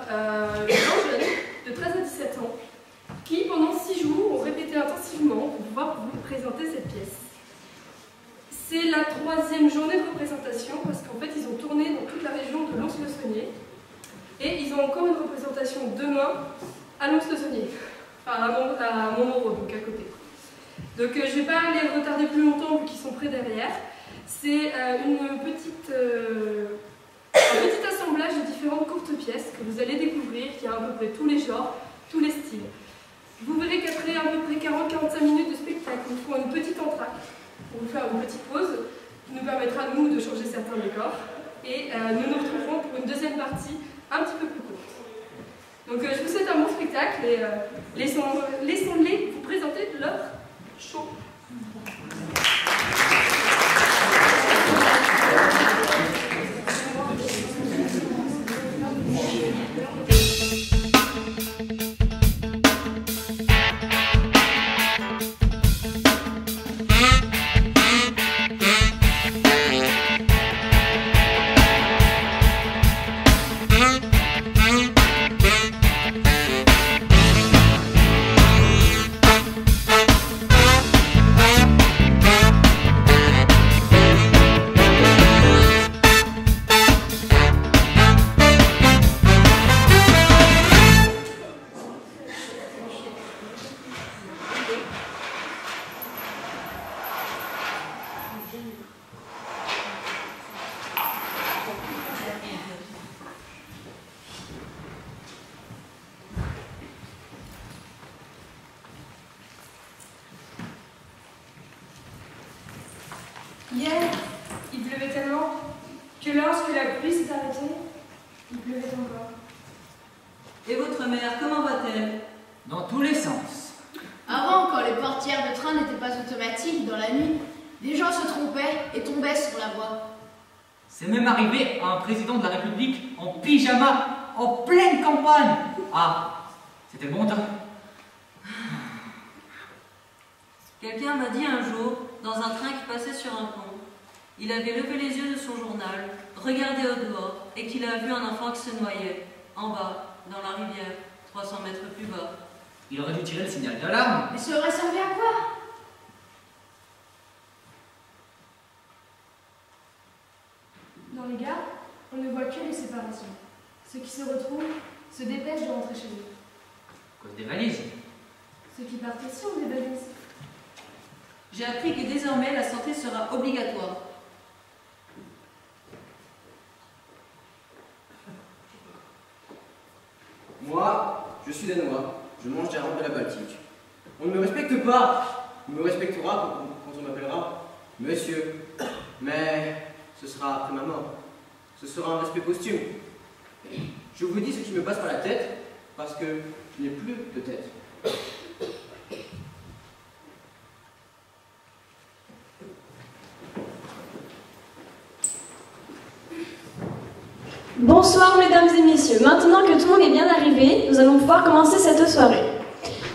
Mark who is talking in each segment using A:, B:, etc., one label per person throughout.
A: 20 jeunes de 13 à 17 ans qui, pendant 6 jours, ont répété intensivement pour pouvoir vous présenter cette pièce. C'est la 3e journée de représentation parce qu'en fait, ils ont tourné dans toute la région de Lons-le-Saunier et ils ont encore une représentation demain à Lons-le-Saunier, enfin à Montmoreau, donc à côté. Donc je ne vais pas les retarder plus longtemps vu qu'ils sont près derrière. C'est un petit assemblage de différentes courtes pièces que vous allez découvrir, qui a à peu près tous les genres, tous les styles. Vous verrez qu'après à peu près 40-45 minutes de spectacle, nous ferons une petite entracte pour vous faire une petite pause, qui nous permettra, nous, de changer certains décors. Et nous nous retrouverons pour une deuxième partie un petit peu plus courte. Donc je vous souhaite un bon spectacle et laissons-les vous présenter leur show. Hier, il pleuvait tellement que lorsque la pluie s'est arrêtée, il pleuvait encore.
B: Et votre mère, comment va-t-elle?
C: Dans tous les sens.
D: Avant, quand les portières de train n'étaient pas automatiques, dans la nuit, des gens se trompaient et tombaient sur la voie.
C: C'est même arrivé à un président de la République en pyjama, en pleine campagne. Ah, c'était le bon temps.
B: Quelqu'un m'a dit un jour, dans un train qui passait sur un pont, il avait levé les yeux de son journal, regardé au dehors, et qu'il a vu un enfant qui se noyait, en bas, dans la rivière, 300 mètres plus bas.
C: Il aurait dû tirer le signal d'alarme.
D: Mais ça aurait servi à quoi?
A: Dans les gares, on ne voit que les séparations. Ceux qui se retrouvent se dépêchent de rentrer chez eux.
C: À cause des valises.
A: Ceux qui partent aussi ont des valises.
B: J'ai appris que désormais la santé sera obligatoire.
E: Moi, je suis danois, je mange des rames de la Baltique. On ne me respecte pas. On me respectera quand on m'appellera monsieur. Mais ce sera après ma mort. Ce sera un respect posthume. Je vous dis ce qui me passe par la tête, parce que je n'ai plus de tête.
F: Bonsoir mesdames et messieurs, maintenant que tout le monde est bien arrivé, nous allons pouvoir commencer cette soirée.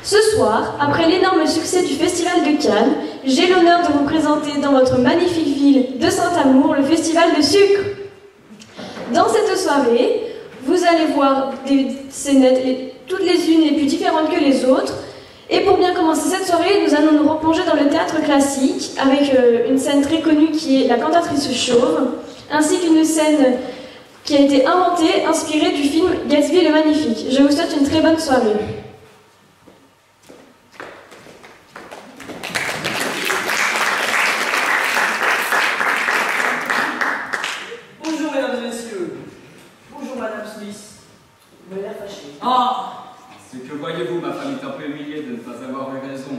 F: Ce soir, après l'énorme succès du Festival de Cannes, j'ai l'honneur de vous présenter dans votre magnifique ville de Saint-Amour le Festival de Sucre. Dans cette soirée, vous allez voir des scénettes, toutes les unes les plus différentes que les autres. Et pour bien commencer cette soirée, nous allons nous replonger dans le théâtre classique avec une scène très connue qui est La Cantatrice Chauve, ainsi qu'une scène qui a été inventée, inspirée du film Gatsby le Magnifique. Je vous souhaite une très bonne soirée.
G: Bonjour mesdames et messieurs. Bonjour madame Smith. Vous m'avez l'air fâchée.
H: Ah, c'est que voyez-vous, ma femme est un peu humiliée de ne pas avoir eu raison.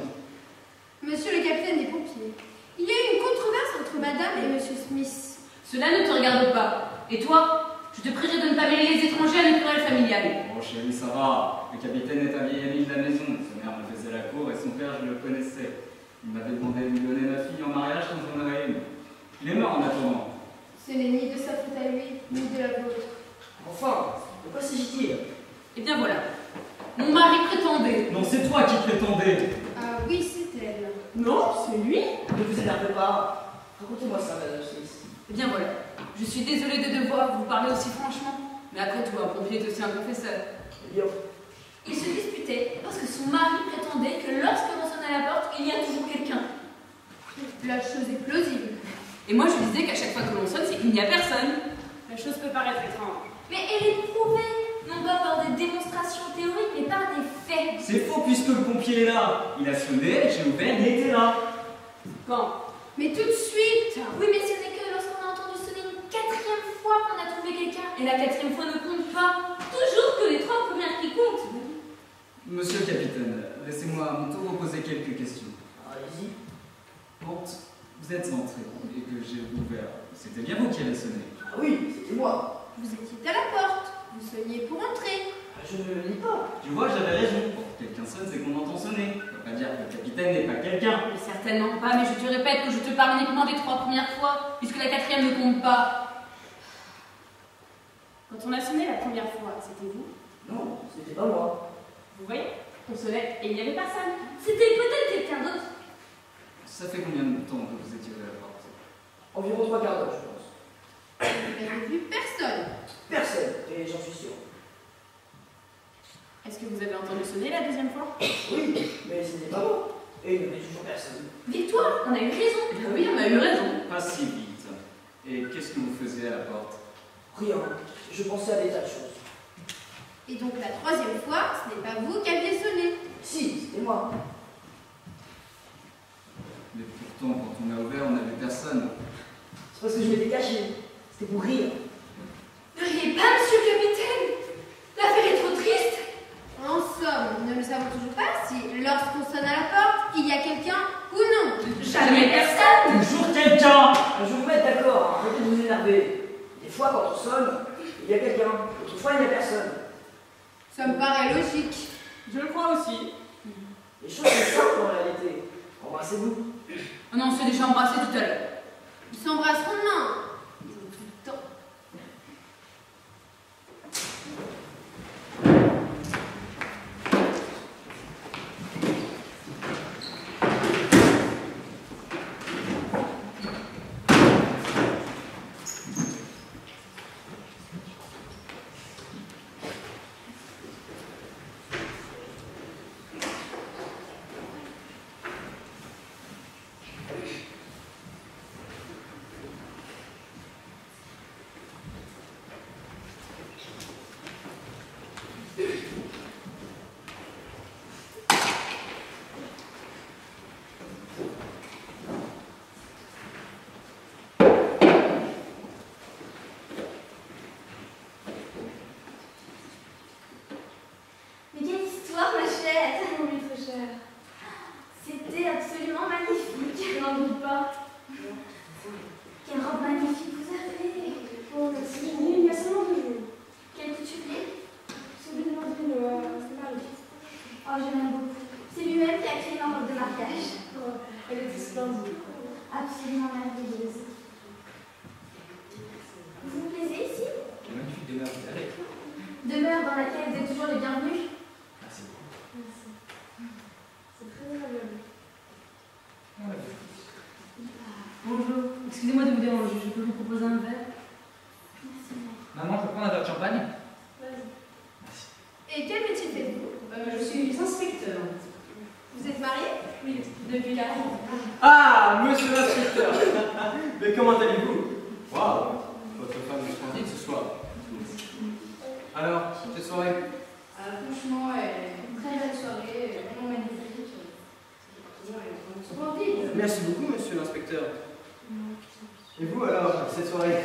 D: Monsieur le capitaine des pompiers, il y a eu une controverse entre madame et monsieur Smith.
I: Cela ne te regarde pas. Et toi, je te prierai de ne pas mêler les étrangers à une querelle familiale.
H: Oh chérie, ça va. Le capitaine est un vieil ami de la maison. Sa mère me faisait la cour et son père, je le connaissais. Il m'avait demandé de lui donner ma fille en mariage quand j'en aurais une. Il est mort en attendant.
D: Ce n'est ni de sa faute à lui, ni de la vôtre.
G: Enfin, de quoi s'agit-il?
I: Eh bien voilà. Mon mari prétendait.
H: Non, c'est toi qui prétendais.
D: Ah oui, c'est elle.
G: Non, c'est lui. Ne vous énervez pas. Racontez-moi ça, madame Smith.
I: Eh bien voilà. Je suis désolée de devoir vous parler aussi franchement, Mais après tout, un pompier est aussi un confesseur.
G: Eh bien,
I: Ils se disputaient parce que son mari prétendait que lorsque l'on sonne à la porte, il y a toujours quelqu'un.
D: La chose est plausible.
I: Et moi, je lui disais qu'à chaque fois que l'on sonne, c'est qu'il n'y a personne.
A: La chose peut paraître étrange.
J: Mais elle est prouvée, non pas par des démonstrations théoriques, mais par des faits.
H: C'est faux puisque le pompier est là. Il a sonné, j'ai ouvert, il était là.
A: Quand?
D: Mais tout de suite.
J: Oui, mais ce n'est que lorsqu'on a entendu sonner une 4e fois qu'on a trouvé quelqu'un.
I: Et la 4e fois ne compte pas. Toujours que les 3 premières qui comptent.
H: Monsieur le capitaine, laissez-moi à mon tour vous poser quelques questions.
G: allez-y.
H: Quand vous êtes entré et que j'ai ouvert, c'était bien vous qui avez sonné.
G: Ah oui, c'était moi.
D: Vous étiez à la porte. Vous sonniez pour entrer.
G: Je ne le nie pas.
H: Tu vois, j'avais raison. Quand quelqu'un sonne, c'est qu'on entend sonner. Ça veut pas dire que le capitaine n'est pas quelqu'un.
I: Mais certainement pas, mais je te répète que je te parle uniquement des 3 premières fois, puisque la 4e ne compte pas.
A: Quand on a sonné la première fois, c'était vous?
G: Non, c'était pas moi.
A: Vous voyez? On sonnait et il n'y avait personne.
J: C'était peut-être quelqu'un d'autre.
H: Ça fait combien de temps que vous étiez à la porte?
G: Environ 3 quarts d'heure, je pense.
D: Vous n'avez vu personne.
G: Personne, et j'en suis sûr.
A: Est-ce que vous avez entendu sonner la 2e fois?
G: Oui, mais ce n'est pas moi. Et il n'y avait toujours personne.
J: Victoire, on a eu raison.
I: Oui, on a eu raison.
H: Pas si vite. Et qu'est-ce que vous faisiez à la porte?
G: Rien. Je pensais à des tas de choses.
D: Et donc la 3e fois, ce n'est pas vous qui aviez sonné.
G: Si, c'était moi.
H: Mais pourtant, quand on a ouvert, on n'avait personne.
G: C'est parce que je m'étais caché. C'était pour rire.
J: Ne riez pas, monsieur le capitaine. L'affaire est trop triste.
D: En somme, nous ne savons toujours pas si, lorsqu'on sonne à la porte, il y a quelqu'un ou non.
I: Jamais personne.
H: Toujours quelqu'un!
G: Je vous mets d'accord, hein, arrêtez de vous énerver. Des fois, quand on sonne, il y a quelqu'un. D'autres fois, il n'y a personne.
D: Ça me paraît logique.
A: Je le crois aussi.
G: Les choses sont simples en réalité. Embrassez-vous.
I: Oh non, on s'est déjà embrassé tout à l'heure.
D: Ils s'embrasseront demain. Ils ont plus de temps.
J: Mais quelle histoire, ma chère.
F: Oui, très cher.
J: C'était absolument magnifique.
F: Je n'en doute pas.
J: Quelle robe magnifique vous avez.
F: Oh, merci. Il y a seulement 2 jours.
J: Quel couturier.
F: Celui de Madeleine, c'est Marie.
J: Oh, je l'aime beaucoup. C'est lui-même qui a créé ma robe de mariage.
F: Oh, elle était splendide.
J: Absolument merveilleuse. Vous vous plaisez ici?
C: Quelle magnifique demeure vous avez.
J: Demeure dans laquelle vous êtes toujours le bienvenu.
C: Merci beaucoup.
F: Merci. C'est très agréable.
I: Bonjour. Excusez-moi de vous déranger, je peux vous proposer un verre?
J: Merci.
C: Maman, je peux prendre un verre de champagne?
F: Vas-y.
C: Merci.
D: Et quel métier faites-vous?
A: Je suis inspecteur.
D: Vous êtes marié?
A: Oui, depuis 40 ans.
E: Ah, monsieur l'inspecteur. Mais comment allez-vous? Waouh, votre femme est splendide ce soir. Alors, cette soirée?
D: Franchement, très belle soirée, vraiment magnifique. Splendide.
E: Merci beaucoup, monsieur l'inspecteur. Et vous alors, cette soirée?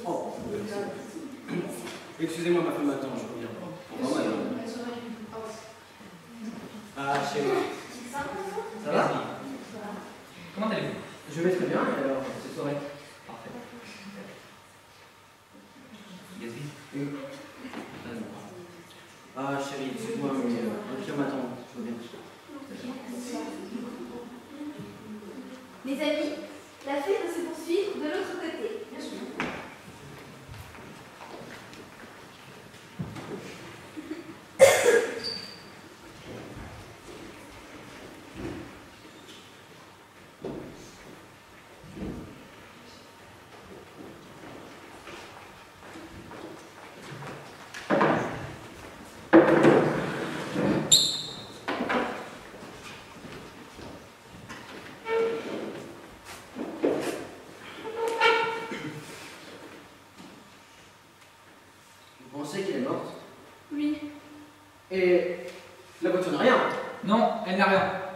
E: Oh, excusez-moi, ma femme attend, je reviens. Au revoir, madame. Ah, chez moi. Ça va?
C: Comment allez-vous?
E: Je vais très bien, et alors, cette soirée?
C: Parfait. Gatsby?
E: Oui. Ah, chérie, excuse-moi, mais un client m'attend, je reviens.
J: Mes amis, la fête va se poursuivre de l'autre côté.
I: Bien sûr.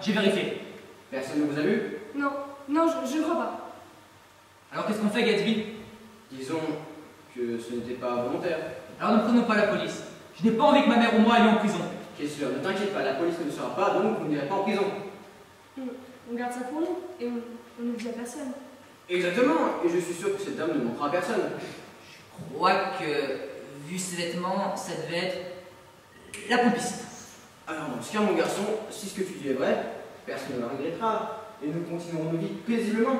C: j'ai vérifié.
E: Personne ne vous a vu?
A: Non, non, je ne crois pas.
C: Alors qu'est-ce qu'on fait, Gatsby?
E: Disons que ce n'était pas volontaire.
C: Alors ne prenons pas la police. Je n'ai pas envie que ma mère ou moi allions en prison.
E: Qu'est-ce sûr, ne t'inquiète pas, la police ne le saura pas, donc vous n'irez pas en prison.
A: On garde ça pour nous et on ne le dit à personne.
E: Exactement, et je suis sûr que cette dame ne montrera à personne.
C: Je crois que, vu ses vêtements, ça devait être la pompiste.
E: Alors dans ce cas, mon garçon, si ce que tu dis est vrai, personne ne la regrettera, et nous continuerons nos vies paisiblement.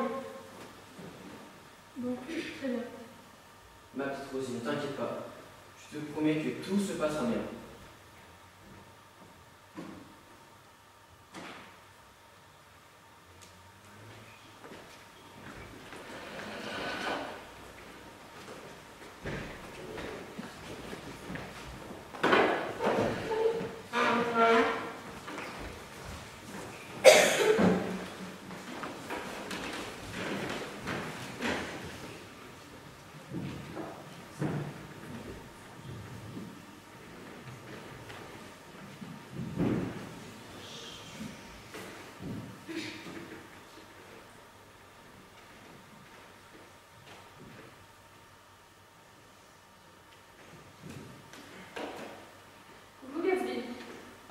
A: Bon, très bien.
E: Ma petite Rosie, ne t'inquiète pas. Je te promets que tout se passera bien.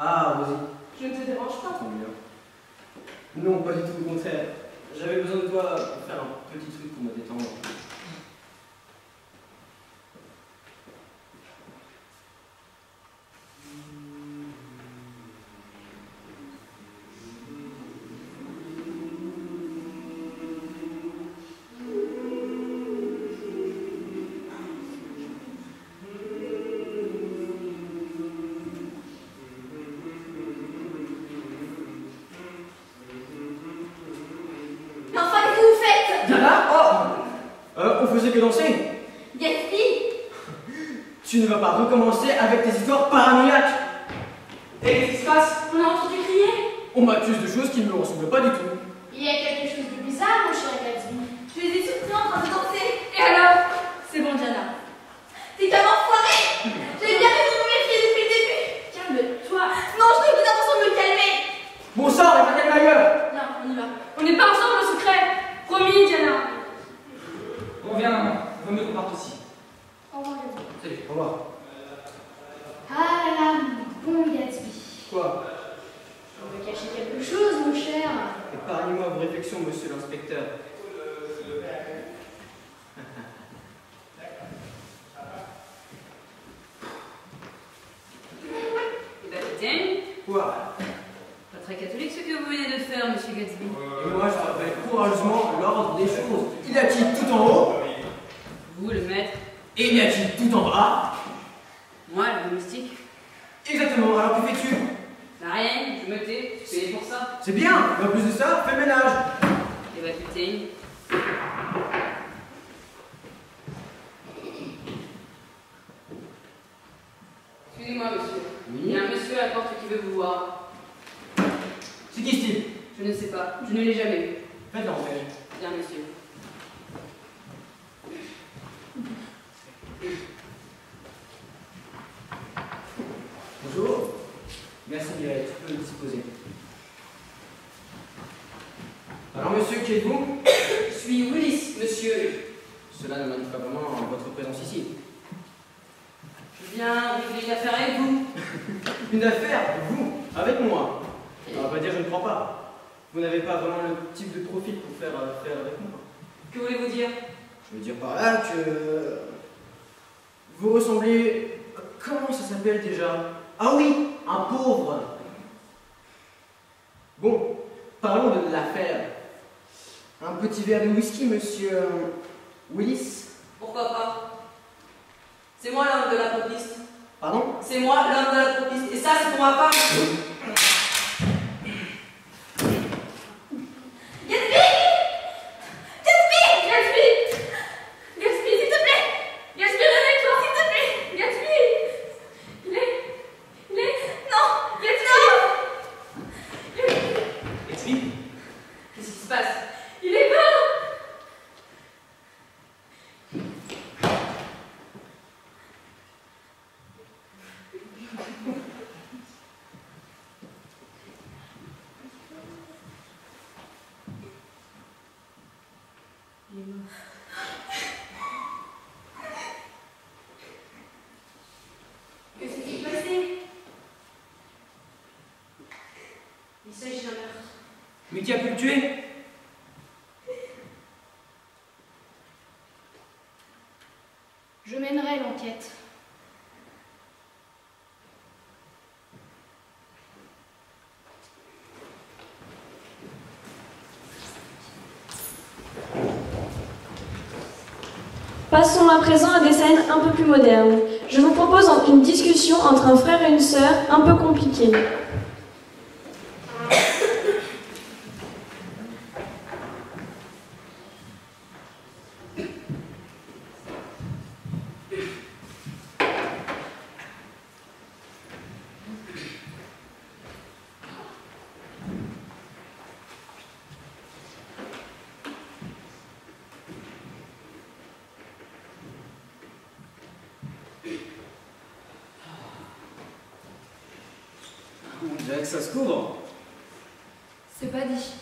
E: Ah, Rosie.
A: Je ne te dérange pas.
E: Tant mieux. Non, pas du tout, au contraire. J'avais besoin de toi pour faire un petit truc pour me détendre. On faisait que danser.
J: Gatsby!
E: Tu ne vas pas recommencer avec tes histoires paranoïaques.
C: Et qu'est-ce qui se passe?
J: On a entendu crier.
E: On m'accuse de choses qui ne me ressemblent pas du tout.
D: Il y a quelque chose de bizarre, mon cher Gatsby.
J: Je les ai surpris en train de danser.
A: Et alors? C'est bon, Diana.
J: T'es comme enfoiré. J'avais bien raison de me méfier depuis le début.
D: Calme-toi.
J: Non, je n'ai plus d'intention de me calmer.
E: Bon sang, on va calmer ailleurs.
J: Viens, on y va.
A: On n'est pas ensemble au secret. Promis, Diana.
C: Bon, viens, maman. Vaut mieux qu'on parte aussi.
A: Au revoir, Gatsby.
C: Salut.
E: Au revoir.
D: Ah là là, bon Gatsby.
E: Quoi?
D: On veut cacher quelque chose, mon cher.
E: Épargnez-moi vos réflexions, monsieur l'inspecteur.
B: Eh ben, putain,
E: Quoi?
B: pas très catholique ce que vous venez de faire, monsieur Gatsby.
E: Et moi, je rappelle courageusement l'ordre des choses. Il y a-t-il tout en haut?
B: Vous, le maître.
E: Et y a-t-il tout en bas?
B: Moi, le domestique.
E: Exactement, alors que fais-tu?
B: Bah rien, je me tais, je suis payé pour ça.
E: C'est bien, mais en plus de ça, fais le ménage.
B: Eh ben, putain. Excusez-moi, monsieur.
E: Oui.
B: Il y a un monsieur à la porte qui veut vous voir.
E: C'est qui ce type?
B: Je ne sais pas, je ne l'ai jamais vu.
E: Faites l'enfer.
B: Bien, monsieur.
E: Bonjour. Merci Mireille, tu peux t'y poser. Alors monsieur, qui êtes-vous?
B: Je suis Willis, monsieur.
E: Cela ne m'indique pas vraiment votre présence ici.
B: Je viens régler une affaire avec vous.
E: Une affaire? Vous? Avec moi? On va pas dire je ne crois pas. Vous n'avez pas vraiment le type de profil pour faire affaire avec moi.
B: Que voulez-vous dire?
E: Je veux dire par là que... Vous ressemblez... Comment ça s'appelle déjà? Ah oui, un pauvre. Bon, parlons de l'affaire. Un petit verre de whisky, monsieur Willis?
B: Pourquoi pas? C'est moi l'homme de la propiste.
E: Pardon?
B: C'est moi l'homme de la propiste. Et ça, c'est pour ma femme.
I: Il est mort.
J: Que s'est-il passé?
I: Il s'agit d'un meurtre.
C: Mais qui a pu le tuer?
D: Je mènerai l'enquête.
F: Passons à présent à des scènes un peu plus modernes. Je vous propose une discussion entre un frère et une sœur un peu compliquée.
H: On dirait que ça se couvre.
J: C'est pas dit.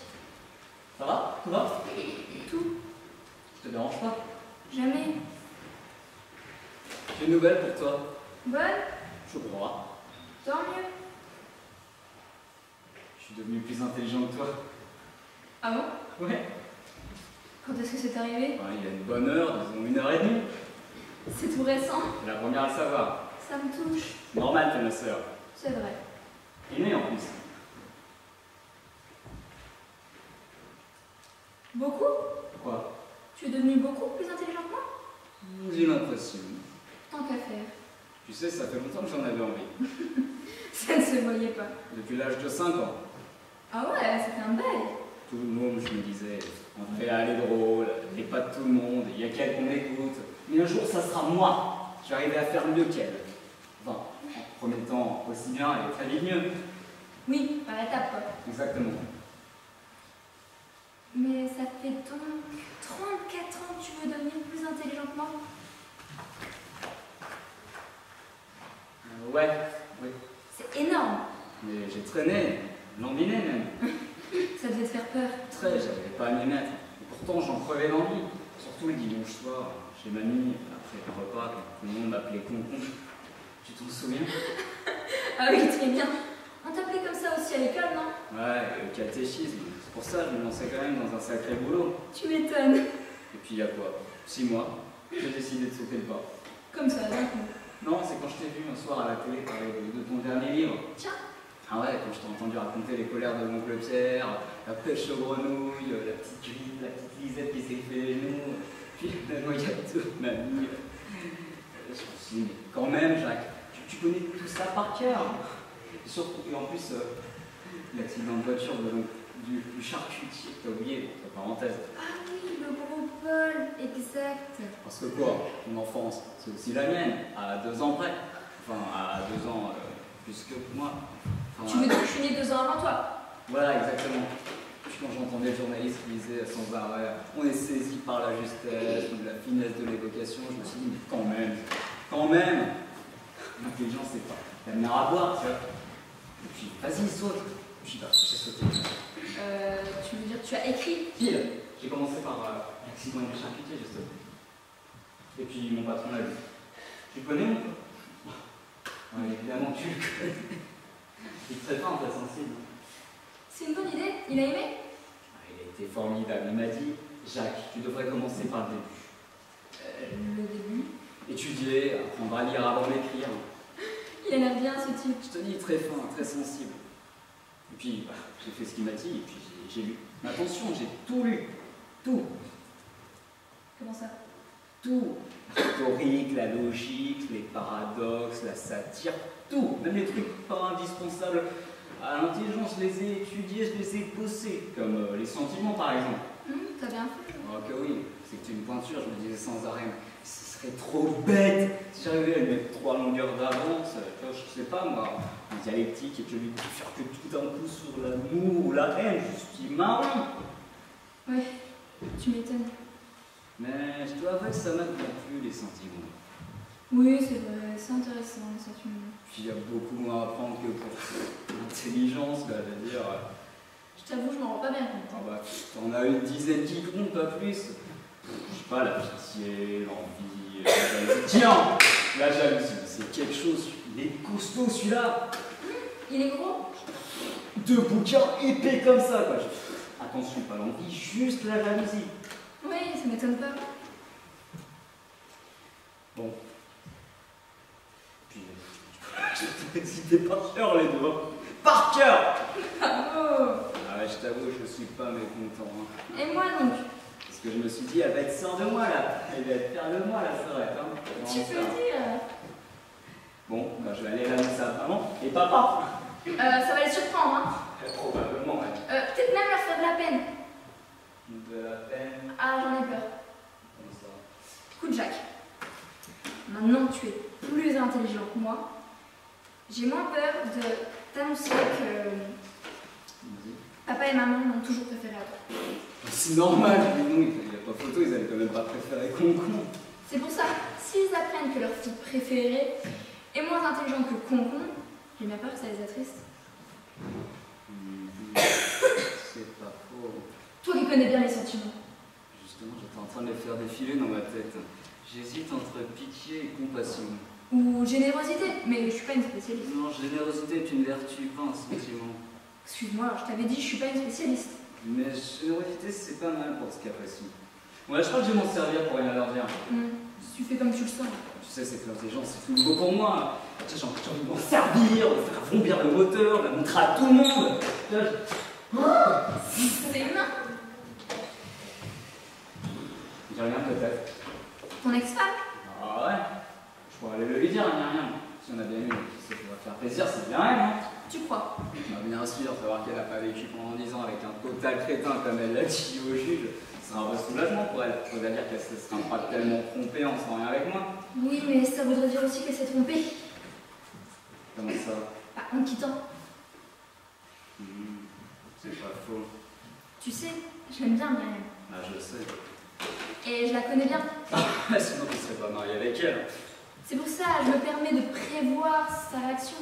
H: Ça va? Tout va?
J: Tout.
H: Je te dérange pas?
J: Jamais.
H: J'ai une nouvelle pour toi.
J: Bonne?
H: Je crois.
J: Tant mieux.
H: Je suis devenu plus intelligent que toi.
J: Ah bon?
H: Ouais.
J: Quand est-ce que c'est arrivé?
H: Ouais, il y a une bonne heure, disons 1h30.
J: C'est tout récent.
H: C'est la première à le savoir.
J: Ça me touche.
H: C'est normal, t'es ma sœur.
J: C'est vrai.
H: Aînée en plus.
J: Beaucoup?
H: Quoi?
J: Tu es devenu beaucoup plus intelligent que moi?
H: J'ai l'impression.
J: Tant qu'à faire.
H: Tu sais, ça fait longtemps que j'en avais envie.
J: Ça ne se voyait pas.
H: Depuis l'âge de 5 ans.
J: Ah ouais, ça fait un bail.
H: Tout le monde, je me disais, Andrea, elle est drôle, elle n'est pas de tout le monde, il y a qu'elle qu'on écoute. Mais un jour, ça sera moi. Je vais arriver à faire mieux qu'elle. Enfin, en premier temps, aussi bien et très vite mieux.
J: Oui, par étapes quoi.
H: Exactement.
J: Mais ça fait donc 34 ans que tu veux devenir plus intelligent que moi?
H: Ouais, oui.
J: C'est énorme.
H: Mais j'ai traîné, lambiné même.
J: Ça devait te faire peur.
H: Très, j'avais pas à m'y mettre. Et pourtant, j'en crevais d'envie. Surtout le dimanche soir, chez mamie, après le repas, quand tout le monde m'appelait Concon. Tu t'en souviens?
J: Ah oui, très bien. On t'appelait comme ça aussi à l'école, non?
H: Ouais, le catéchisme. C'est pour ça que je me lançais quand même dans un sacré boulot.
J: Tu m'étonnes.
H: Et puis il y a quoi? 6 mois, j'ai décidé de sauter le pas.
J: Comme ça, d'un coup.
H: Non, c'est quand je t'ai vu un soir à la télé parler de ton dernier livre.
J: Tiens.
H: Ah ouais, quand je t'ai entendu raconter les colères de l'oncle Pierre, la pêche aux grenouilles, la petite grippe, la petite Lisette qui s'est fait les genoux, puis la noyade de mamie. Je me suis dit, mais quand même, Jacques, tu connais tout ça par cœur. Et surtout, et en plus, l'accident de voiture du charcutier que t'as oublié, entre parenthèses.
J: Ah oui, le gros Paul, exact.
H: Parce que quoi, mon enfance, c'est aussi la mienne, à 2 ans près. Enfin, à 2 ans plus que moi. Enfin,
J: Tu veux dire que je suis née 2 ans avant toi?
H: Voilà, exactement. Puis quand j'entendais le journaliste qui disait sans arrêt, on est saisi par la justesse, ou de la finesse de l'évocation, je me suis dit, mais quand même, l'intelligence c'est pas la mer à boire, tu vois. Et puis, vas-y, saute. Puis bah, j'ai sauté.
J: Tu veux dire que tu as écrit?
H: Pile, j'ai commencé par l'accident du charcutier, justement. Et puis mon patron l'a vu. Tu le connais, mon pote? Ouais, évidemment, tu le connais. Il est très fin, très sensible.
J: C'est une bonne idée. Il a aimé?
H: Il a été formidable. Il m'a dit, Jacques, tu devrais commencer par le début.
J: Le début?
H: Étudier, apprendre à lire avant d'écrire.
J: Il a l'air bien, ce type.
H: Je te dis, très fin, très sensible. Et puis, bah, j'ai fait ce qu'il m'a dit, et puis j'ai lu. Mais attention, j'ai tout lu. Tout.
J: Comment ça?
H: Tout. La rhétorique, la logique, les paradoxes, la satire, tout. Même les trucs pas indispensables à l'intelligence, je les ai étudiés, je les ai bossés. Comme les sentiments, par exemple.
J: T'as bien fait.
H: Oh que oui, c'était une pointure, je me disais sans arrêt. Ce serait trop bête si j'arrivais à lui mettre 3 longueurs d'avance, je sais pas moi, en dialectique, et que je lui dis faire que tout d'un coup sur l'amour ou la haine, je suis marrant.
J: Ouais, tu m'étonnes.
H: Mais je dois avouer que ça m'a bien plu, les sentiments.
J: Oui, c'est vrai, c'est intéressant, les sentiments.
H: Puis il y a beaucoup moins à apprendre que pour l'intelligence, je veux dire.
J: Je t'avoue, je m'en rends pas bien compte.
H: Ah bah, t'en as une dizaine qui comptent, pas plus. pas, la pitié, l'envie, la jalousie. Tiens, la jalousie, c'est quelque chose. Il est costaud celui-là.
J: Il est gros?
H: 2 bouquins épais comme ça, quoi. Attention, pas l'envie, juste la jalousie.
J: Oui, ça m'étonne pas.
H: Bon. Puis, je réciter par cœur les deux. Par cœur!
J: Bravo!
H: Ah ouais, je t'avoue, je suis pas mécontent. Hein.
J: Et moi donc?
H: Parce que je me suis dit, elle va être sœur de moi là. Elle va être fière de moi la sœurette. Hein.
J: Tu peux dire?
H: Bon, bah, je vais aller l'annoncer à maman et papa.
J: Ça va les surprendre, hein?
H: Probablement, ouais.
J: Peut-être même leur faire de la peine.
H: De la peine.
J: Ah, j'en ai peur.
H: Comment ça?
J: Écoute, Jacques. Maintenant que tu es plus intelligent que moi, j'ai moins peur de t'annoncer que papa et maman m'ont toujours préféré à toi.
H: C'est normal, non, il n'y a pas photo, ils allaient quand même pas préférer Concon.
J: C'est pour ça, s'ils apprennent que leur fille préférée est moins intelligente que Concon, j'ai bien peur que ça les attriste.
H: C'est pas faux.
J: Toi qui connais bien les sentiments.
H: Justement, j'étais en train de les faire défiler dans ma tête. J'hésite entre pitié et compassion.
J: Ou générosité, mais je suis pas une spécialiste.
H: Non, générosité est une vertu, pas un sentiment.
J: Excuse-moi, je t'avais dit, je suis pas une spécialiste.
H: Mais générosité, c'est pas mal pour ce cas précis. Ouais, je crois que je vais m'en servir pour rien leur dire.
J: Tu fais comme tu le sens.
H: Tu sais, c'est que les gens, c'est tout nouveau pour moi. Tu sais, j'ai envie de m'en servir, de faire vrombir le moteur, de le montrer à tout le monde.
J: C'est humain.
H: J'ai rien peut-être.
J: Ton ex-femme?
H: Ah ouais. Je pourrais aller le lui dire, rien. Si on a bien eu, ça pourrait faire plaisir, c'est bien elle, hein.
J: Tu crois?
H: Bah, bien sûr, savoir qu'elle n'a pas vécu pendant 10 ans avec un total crétin comme elle l'a dit au juge, c'est un vrai soulagement pour elle. Ça veut dire qu'elle se sera pas tellement trompée en faisant rien avec moi.
J: Oui, mais ça voudrait dire aussi qu'elle s'est trompée.
H: Comment ça?
J: Bah, en te quittant.
H: C'est pas faux.
J: Tu sais, je l'aime bien, Myriam.
H: Ah, je sais.
J: Et je la connais bien.
H: Sinon, tu serais pas marié avec elle.
J: C'est pour ça, je me permets de prévoir sa réaction.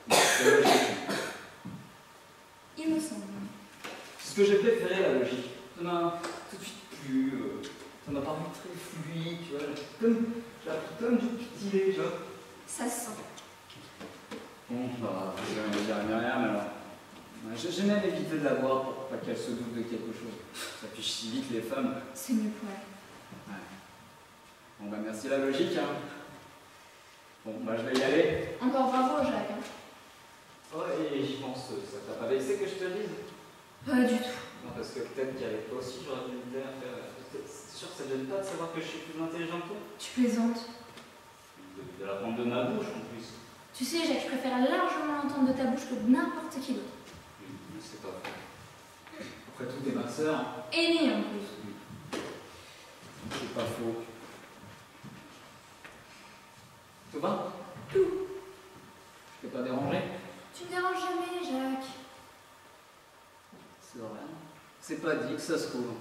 H: C'est logique.
J: Il me semble.
H: C'est ce que j'ai préféré, la logique. Ça m'a tout de suite plu. Ça m'a paru très fluide, tu vois. J'ai appris comme du petit lait, tu vois.
J: Ça se sent.
H: Bon, bah, je vais dire à Myriam alors. J'ai même évité de la voir pour pas qu'elle se doute de quelque chose. Ça fiche si vite les femmes.
J: C'est mieux pour elle.
H: Ouais. Bon, bah, merci la logique, hein. Bon, bah, je vais y aller.
J: Encore bravo, Jacques. Hein.
H: Oh, et j'y pense, ça t'a pas vexé que je te le dise?
J: Pas du tout.
H: Non, parce que peut-être qu'avec toi aussi, j'aurais dû me dire. C'est sûr que ça ne gêne pas de savoir que je suis plus intelligent que toi?
J: Tu plaisantes.
H: De l'apprendre de ma bouche en plus.
J: Tu sais, Jacques, je préfère largement entendre de ta bouche que de n'importe qui d'autre.
H: Mais c'est pas vrai. Après tout, t'es ma sœur.
J: Aimée en plus.
H: C'est pas faux. Tout va?
J: Tout.
H: Je t'ai pas dérangé?
J: Tu me déranges jamais, Jacques.
H: C'est vrai. C'est pas dit que ça se trouve.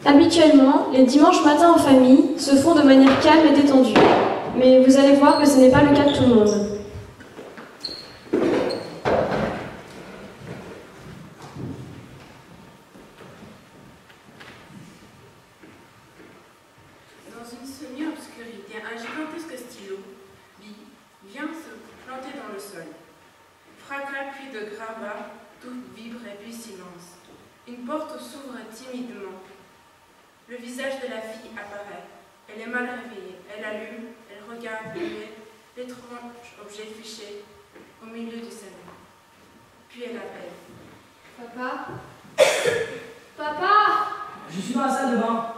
F: Habituellement, les dimanches matins en famille se font de manière calme et détendue. Mais vous allez voir que ce n'est pas le cas de tout le monde.
K: Dans une semi-obscurité, un gigantesque stylo vient se planter dans le sol. Fracas puis de gravats, tout vibre et puis silence. Une porte s'ouvre timidement. Le visage de la fille apparaît. Elle est mal réveillée. Elle allume, elle regarde l'étrange objet fiché au milieu du salon. Puis elle appelle.
J: Papa? Papa?
G: Je suis dans la salle de bain.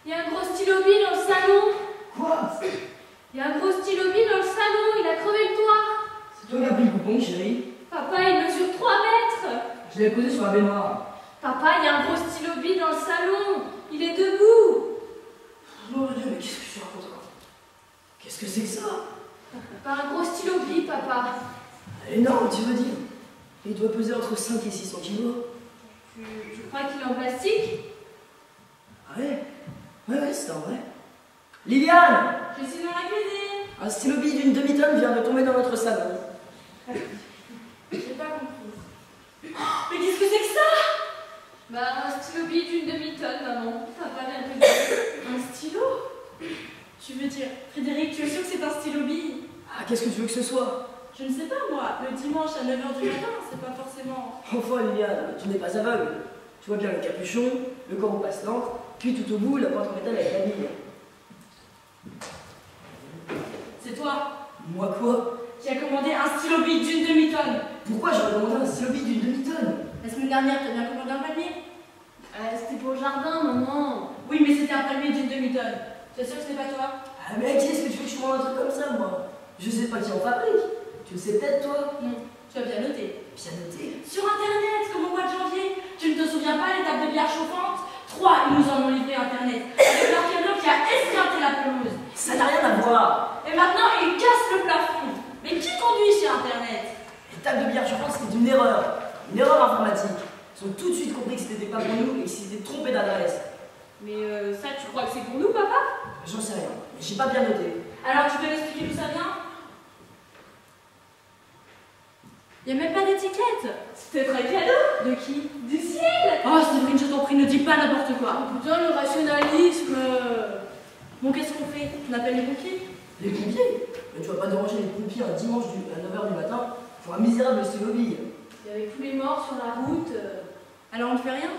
I: Il y a un gros stylo bille dans le salon.
G: Quoi?
I: Il y a un gros stylo bille dans le salon. Il a crevé le toit.
G: C'est toi qui as pris le coupon, chérie.
I: Papa, il mesure 3 mètres.
G: Je l'ai posé sur la baignoire.
I: Papa, il y a un gros stylo bille dans le salon. Il est debout.
G: Oh mon Dieu, mais qu'est-ce que tu racontes encore? Qu'est-ce que c'est que ça?
I: Pas un gros stylo bille, papa.
G: Énorme, tu veux dire? Il doit peser entre 5 et 600 kilos.
I: Je crois qu'il est en plastique.
G: Ah ouais? Ouais, c'est en vrai. Liliane!
I: Je suis dans la cuisine.
G: Un stylo bille d'une demi-tonne vient de tomber dans notre salon.
A: J'ai pas compris.
I: Mais qu'est-ce que c'est que ça?
A: Bah, un stylo bille d'une demi-tonne, maman. T'as pas bien compris.
I: Un stylo? Tu veux dire, Frédéric, tu es sûr que c'est un stylo bille?
G: Ah, qu'est-ce que tu veux que ce soit?
I: Je ne sais pas, moi. Le dimanche à 9h du matin, c'est pas forcément...
G: Enfin, Liliane, tu n'es pas aveugle. Tu vois bien le capuchon, le corps où passe l'encre, puis tout au bout, la boîte en métal avec la bille.
I: C'est toi
G: Moi quoi?
I: qui as commandé un stylo bille d'une demi-tonne.
G: Pourquoi j'aurais commandé un stylo bille d'une demi-tonne?
I: La semaine dernière, t'as bien commandé un palmier?
J: C'était pour le jardin, maman.
I: Oui, mais c'était un palmier d'une demi-tonne. Tu es sûr que ce n'est pas toi?
G: Ah, mais qui est-ce que tu veux que je commande un truc comme ça, moi? Je sais pas qui en fabrique. Tu le sais peut-être, toi?
I: Non, tu as bien noté.
G: Bien noté.
I: Sur Internet, comme au mois de janvier. Tu ne te souviens pas, les tables de billard chauffantes? 3, ils nous en ont livré Internet. Avec leur camion qui a esquinté la pelouse.
G: Ça n'a rien à voir.
I: Et maintenant, ils cassent le plafond. Mais qui conduit chez Internet?
G: Les tables de billard, je pense que c'était une erreur. Une erreur informatique. Ils ont tout de suite compris que c'était pas pour nous et qu'ils s'étaient trompés d'adresse.
I: Mais ça, tu crois que c'est pour nous, papa?
G: J'en sais rien, mais j'ai pas bien noté.
I: Alors, tu peux m'expliquer d'où ça vient? Il n'y a même pas d'étiquette. C'était très cadeau. De qui? Du ciel. Oh, Séverine, je t'en prie, ne dis pas n'importe quoi.
A: Putain, le rationalisme.
I: Bon, qu'est-ce qu'on fait? On appelle les pompiers?
G: Les pompiers? Mais tu vas pas déranger les pompiers un dimanche à 9h du matin pour un misérable stylo bille.
A: Et avec tous les morts sur la route.
I: Alors on ne fait rien?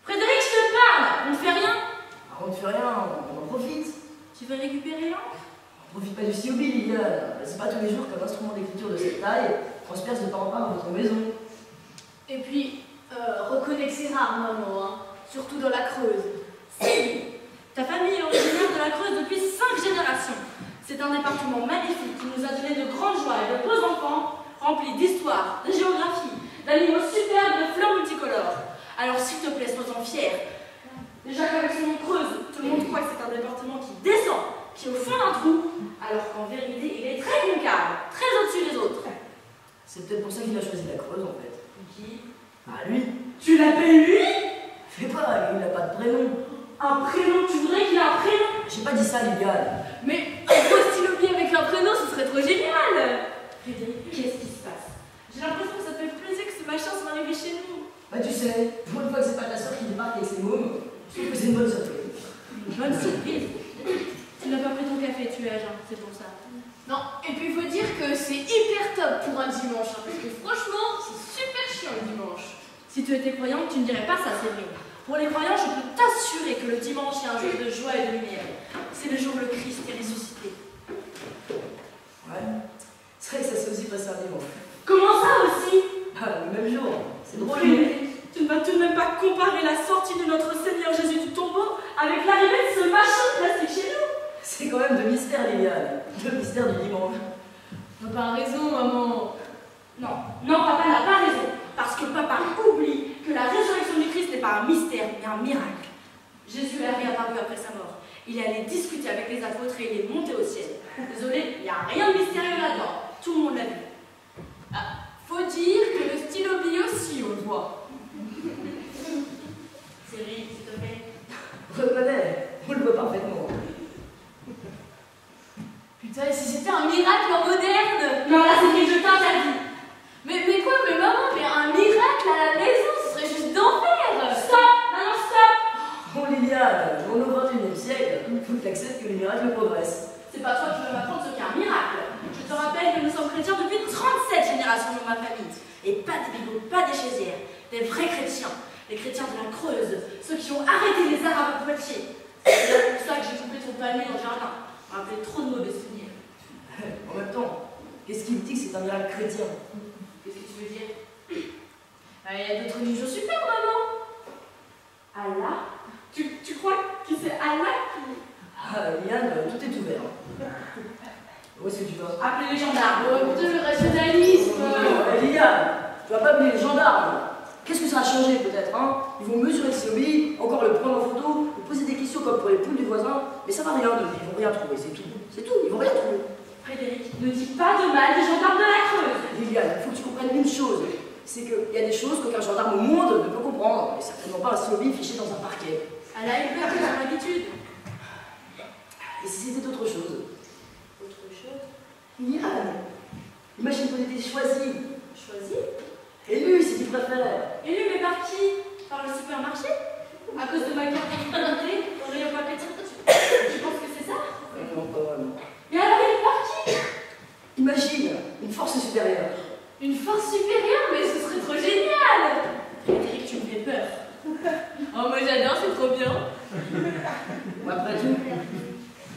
I: Frédéric, je te parle! On ne fait rien?
G: Alors on ne fait rien, on en profite.
I: Tu veux récupérer l'encre?
G: On profite pas du stylo bille, Liliane. C'est pas tous les jours qu'un instrument d'écriture de cette taille transperce de part en part dans votre maison.
D: Et puis, reconnais que c'est rare, maman, hein. Surtout dans la Creuse.
I: Si! Ta famille est originaire de la Creuse depuis 5 générations. C'est un département magnifique qui nous a donné de grandes joies et de beaux enfants, remplis d'histoire, de géographie, d'animaux superbes, de fleurs multicolores. Alors s'il te plaît, sois-en fier. Déjà qu'avec son nom Creuse, tout le monde croit que c'est un département qui descend, qui est au fond d'un trou, alors qu'en vérité, il est très concave, très au-dessus des autres.
G: C'est peut-être pour ça qu'il a choisi la Creuse, en fait.
I: Qui?
G: Ah, lui.
I: Tu l'appelles lui?
G: Fais pas, il a pas de prénom.
I: Un prénom? Tu voudrais qu'il ait un prénom?
G: J'ai pas dit ça, Liliane.
A: Mais un beau stylo bille avec un prénom, ce serait trop génial.
I: Frédéric, qu'est-ce qui se passe? J'ai l'impression que ça te fait plaisir que ce machin soit arrivé chez nous.
G: Bah tu sais, pour une fois que c'est pas ta soeur qui débarque avec ses mômes, je trouve que c'est une bonne surprise.
I: Une bonne surprise? Tu n'as pas pris ton café, tu es à jeun, c'est pour ça.
D: Non, et puis il faut dire que c'est hyper top pour un dimanche, hein, parce que franchement, c'est super chiant le dimanche.
I: Si tu étais croyante, tu ne dirais pas ça, Séverine. Pour les croyants, je peux t'assurer que le dimanche est un jour de joie et de lumière. C'est le jour où le Christ est ressuscité.
G: Ouais, c'est vrai que ça s'est aussi passé un dimanche.
I: Comment ça aussi?
G: Ah, le même jour, c'est drôle.
I: Tu ne vas tout de même pas comparer la sortie de notre Seigneur Jésus du tombeau avec l'arrivée de ce machin de plastique chez nous?
G: C'est quand même de mystère, Liliane. Le mystère du dimanche.
A: Papa a raison, maman.
I: Non, papa n'a pas raison. Parce que papa oublie que la résurrection du Christ n'est pas un mystère, mais un miracle. Jésus est réapparu après sa mort. Il est allé discuter avec les apôtres et il est monté au ciel. Désolé, il n'y a rien de mystérieux là-dedans. Tout le monde l'a vu.
A: Faut dire que le stylo bille aussi, on le voit.
I: Série, s'il te plaît.
G: Reconnais, on le voit parfaitement.
D: Putain, et si c'était un miracle en moderne?
I: Non, là, c'est que je t'interdis.
D: Mais quoi, mais maman, mais un miracle à la maison, ce serait juste d'enfer!
I: Stop! Maman, stop!
G: Bon, Liliane, on est au XXIe siècle, il faut que tu acceptes que les miracles progressent.
I: C'est pas toi qui vas m'apprendre ce qu'est un miracle. Je te rappelle que nous sommes chrétiens depuis 37 générations dans ma famille. Et pas des bigots, pas des chaisières. Des vrais chrétiens. Les chrétiens de la Creuse. Ceux qui ont arrêté les Arabes à Poitiers. C'est pour ça que j'ai coupé ton palmier dans le jardin. Ça m'a fait trop de mauvais souvenirs.
G: En même temps, qu'est-ce qui me dit que c'est un miracle chrétien?
I: Qu'est-ce que tu veux dire?
D: Il y a d'autres religions super, maman!
I: Allah? Tu crois que c'est Allah qui...
G: Ah, Liliane, tout est ouvert. Où est-ce que tu vas?
I: Appelez les gendarmes.
A: Oh, putain, le rationalisme.
G: Liliane, tu vas pas appeler les gendarmes. Qu'est-ce que ça a changé peut-être, hein? Ils vont mesurer le stylo-bille, encore le prendre en photo, lui poser des questions comme pour les poules du voisin, mais ça va rien donner, ils vont rien trouver, c'est tout. C'est tout, ils vont rien trouver.
I: Frédéric, ne dis pas de mal des gendarmes de la Creuse.
G: Liliane, il faut que tu comprennes une chose, c'est qu'il y a des choses qu'aucun gendarme au monde ne peut comprendre, et certainement pas un stylo-bille fiché dans un parquet.
I: Allah est peur que son habitude.
G: Et si c'était autre chose?
I: Autre chose?
G: Yann, imagine qu'on était choisis.
I: Choisi?
G: Élu, si tu préfères.
I: Élu, mais par qui? Par le supermarché? À cause de ma carte d'identité? Au rayon papeterie? Tu penses que c'est ça?
G: Non, pas vraiment.
I: Et alors, il est par qui?
G: Imagine, une force supérieure.
I: Une force supérieure? Mais ce serait trop génial! Frédéric, tu me fais peur. Oh, moi j'adore, c'est trop bien.
G: Après tout,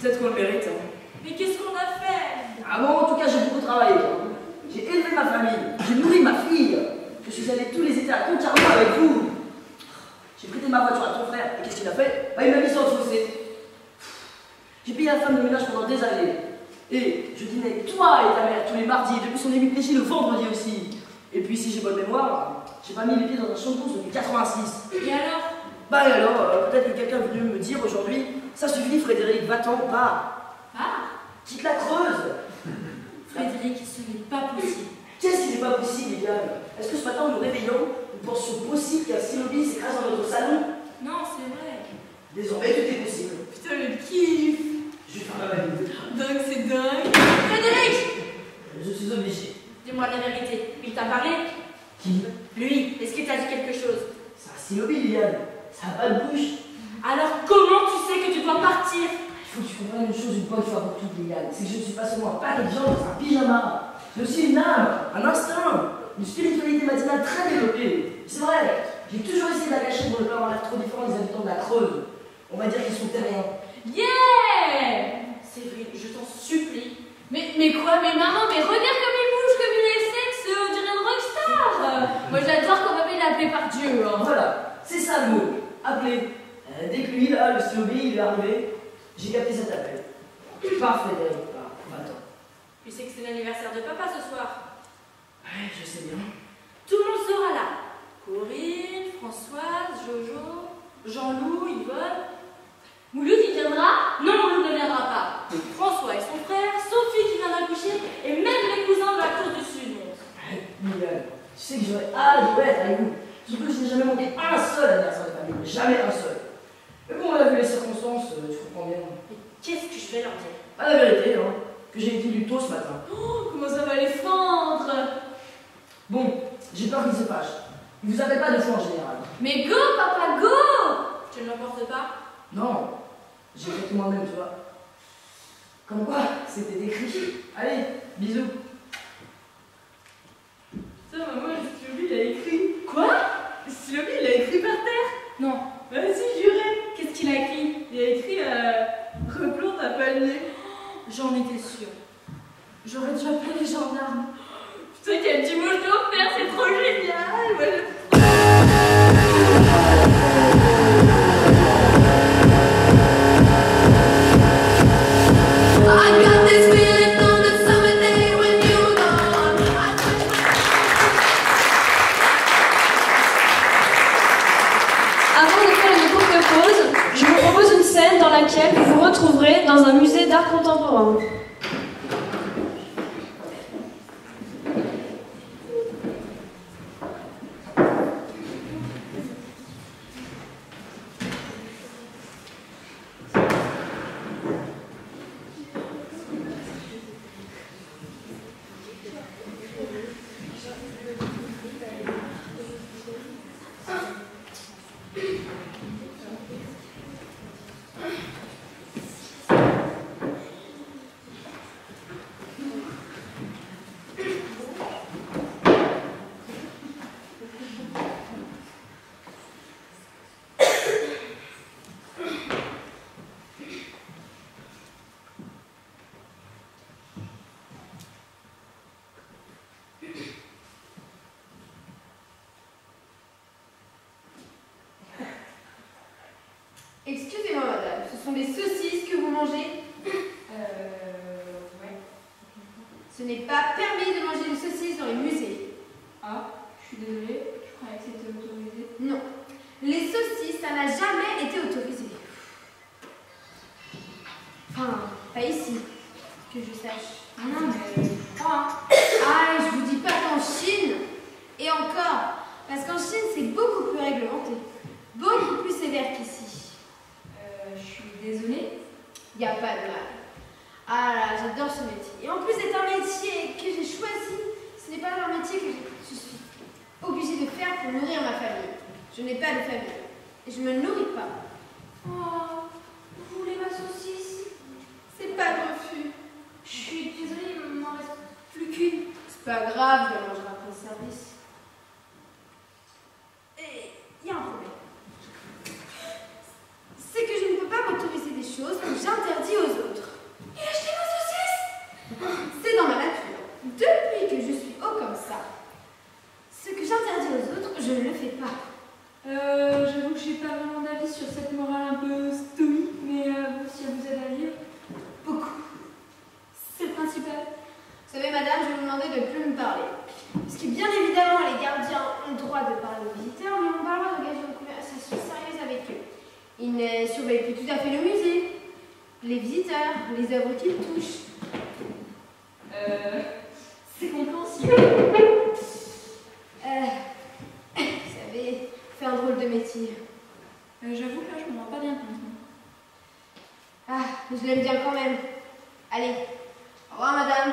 G: peut-être qu'on le mérite. Hein.
I: Mais qu'est-ce qu'on a fait?
G: Ah bon, en tout cas, j'ai beaucoup travaillé. Hein. J'ai élevé ma famille, j'ai nourri ma fille. Je suis allé tous les étés à Concarneau avec vous. J'ai prêté ma voiture à ton frère. Et qu'est-ce qu'il a fait? Bah, il m'a mis sur le fossé. J'ai payé la femme de ménage pendant des années. Et je dînais avec toi et ta mère tous les mardis, depuis son début de péché le vendredi aussi. Et puis, si j'ai bonne mémoire, j'ai pas mis les pieds dans un champ de course depuis 86.
I: Et alors?
G: Bah, et alors, peut-être que quelqu'un est venu me dire aujourd'hui, ça suffit Frédéric, va-t'en, pars. Quitte la Creuse.
I: Frédéric, ce n'est pas possible.
G: Qu'est-ce qui n'est pas possible, Yann? Est-ce que ce matin, en nous réveillons, nous pensions possible qu'un stylo-bille s'écrase dans notre salon?
I: Non, c'est vrai.
G: Désormais, tout est possible.
I: Putain, le kiff!
G: Je vais faire ma valise.
I: Dingue, c'est dingue. Frédéric!
G: Je suis obligé.
I: Dis-moi la vérité. Il t'a parlé?
G: Qui?
I: Lui. Est-ce qu'il t'a dit quelque chose?
G: C'est un stylo-bille, Yann. Ça n'a pas de bouche.
I: Alors comment tu sais que tu dois partir?
G: Il faut que tu comprennes une chose une bonne fois pour toutes, Yann. C'est que je ne suis pas seulement un paquet de viande dans un pyjama. J'ai aussi une âme, un instinct, une spiritualité matinale très développée. C'est vrai, j'ai toujours essayé de la cacher pour ne pas avoir l'air trop différent des habitants de la Creuse. On va dire qu'ils sont terriens.
I: Yeah! Séverine, je t'en supplie. Mais quoi? Mais maman, mais regarde comme il bouge, comme il est sexe, on dirait une rockstar. Moi j'adore qu'on m'appelle l'appelé par Dieu. Hein.
G: Voilà, c'est ça le mot, appelé. Dès que lui, là, le stylo-bille, il est arrivé, j'ai capté cet appel. Parfait, Frédéric, va-t'en.
I: Tu sais que c'est l'anniversaire de papa ce soir.
G: Ouais, je sais bien.
I: Tout le monde sera là. Corinne, Françoise, Jojo, Jean-Loup, Yvonne. Mouloud, il viendra? Non, Mouloud ne viendra pas. François et son frère, Sophie qui vient d'accoucher, et même les cousins de la cour du Sud.
G: Miguel, tu sais que j'aurais adoré être avec vous. Surtout que je n'ai jamais manqué un seul anniversaire de famille. Jamais un seul. Mais bon, on a vu les circonstances, tu comprends bien.
I: Mais qu'est-ce que je vais leur dire?
G: Pas la vérité, hein, que j'ai été du tôt ce matin.
I: Oh, comment ça va les fendre?
G: Bon, j'ai peur qu'ils se fâchent. Ils vous appellent pas de fois en général.
I: Mais go, papa, go! Tu ne l'emportes pas?
G: Non, j'ai fait tout moi-même, tu vois. Comme quoi, c'était écrit. Allez, bisous.
I: Putain, maman, le stylo, il a écrit. Quoi? Le stylo, il a écrit par terre? Non. Vas-y, juré. Qu'est-ce qu'il a écrit? Il a écrit replante à palmier. J'en étais sûre. J'aurais dû appeler les gendarmes. Putain, quel dimanche je dois faire, c'est trop génial. Ouais,
L: I got this feeling on the summer day when you're gone.
F: Avant de faire une courte pause, je vous propose une scène dans laquelle vous vous retrouverez dans un musée d'art contemporain.
J: Excusez-moi, madame, ce sont des saucisses que vous mangez? Ouais. Ce n'est pas permis de manger des saucisses dans les musées.
I: Ah, je suis désolée, je croyais que c'était autorisé.
J: Non. Les saucisses, ça n'a jamais été autorisé. Enfin, pas ici, que je sache.
I: Non, mais je crois.
J: Ah, je vous dis pas qu'en Chine, et encore, parce qu'en Chine, c'est beaucoup plus réglementé, beaucoup plus sévère qu'ici.
I: Je suis désolée.
D: Il n'y a pas de mal. Ah là, j'adore ce métier. Et en plus d'être un métier que j'ai choisi, ce n'est pas un métier que je suis obligée de faire pour nourrir ma famille. Je n'ai pas de famille. Et je ne me nourris pas.
J: Oh, vous voulez ma saucisse?
D: C'est pas de refus.
J: Je suis désolée, il m'en reste plus qu'une.
D: C'est pas grave, je la mangerai après le service. Et il y a un problème. C'est que je ne peux pas m'autoriser des choses que j'interdis aux autres.
J: Et acheter ma saucisse?
D: C'est dans ma nature. Depuis que je suis haut comme ça, ce que j'interdis aux autres, je ne le fais pas.
J: J'avoue que j'ai pas vraiment d'avis sur cette morale un peu stoïque, mais si elle vous aide à lire,
D: Beaucoup.
J: c'est le principal.
D: Vous savez, madame, je vais vous demander de ne plus me parler. Parce que bien évidemment, les gardiens ont le droit de parler aux visiteurs, mais on n'a pas le droit d'engager une conversation sérieuse avec eux. Ils ne surveillent plus tout à fait le musée, les visiteurs, les œuvres qu'ils touchent.
J: C'est compréhensible.
D: Vous savez, c'est un drôle de métier.
J: J'avoue que là, je m'en rends pas bien compte.
D: Ah, je l'aime bien quand même. Allez, au revoir, madame.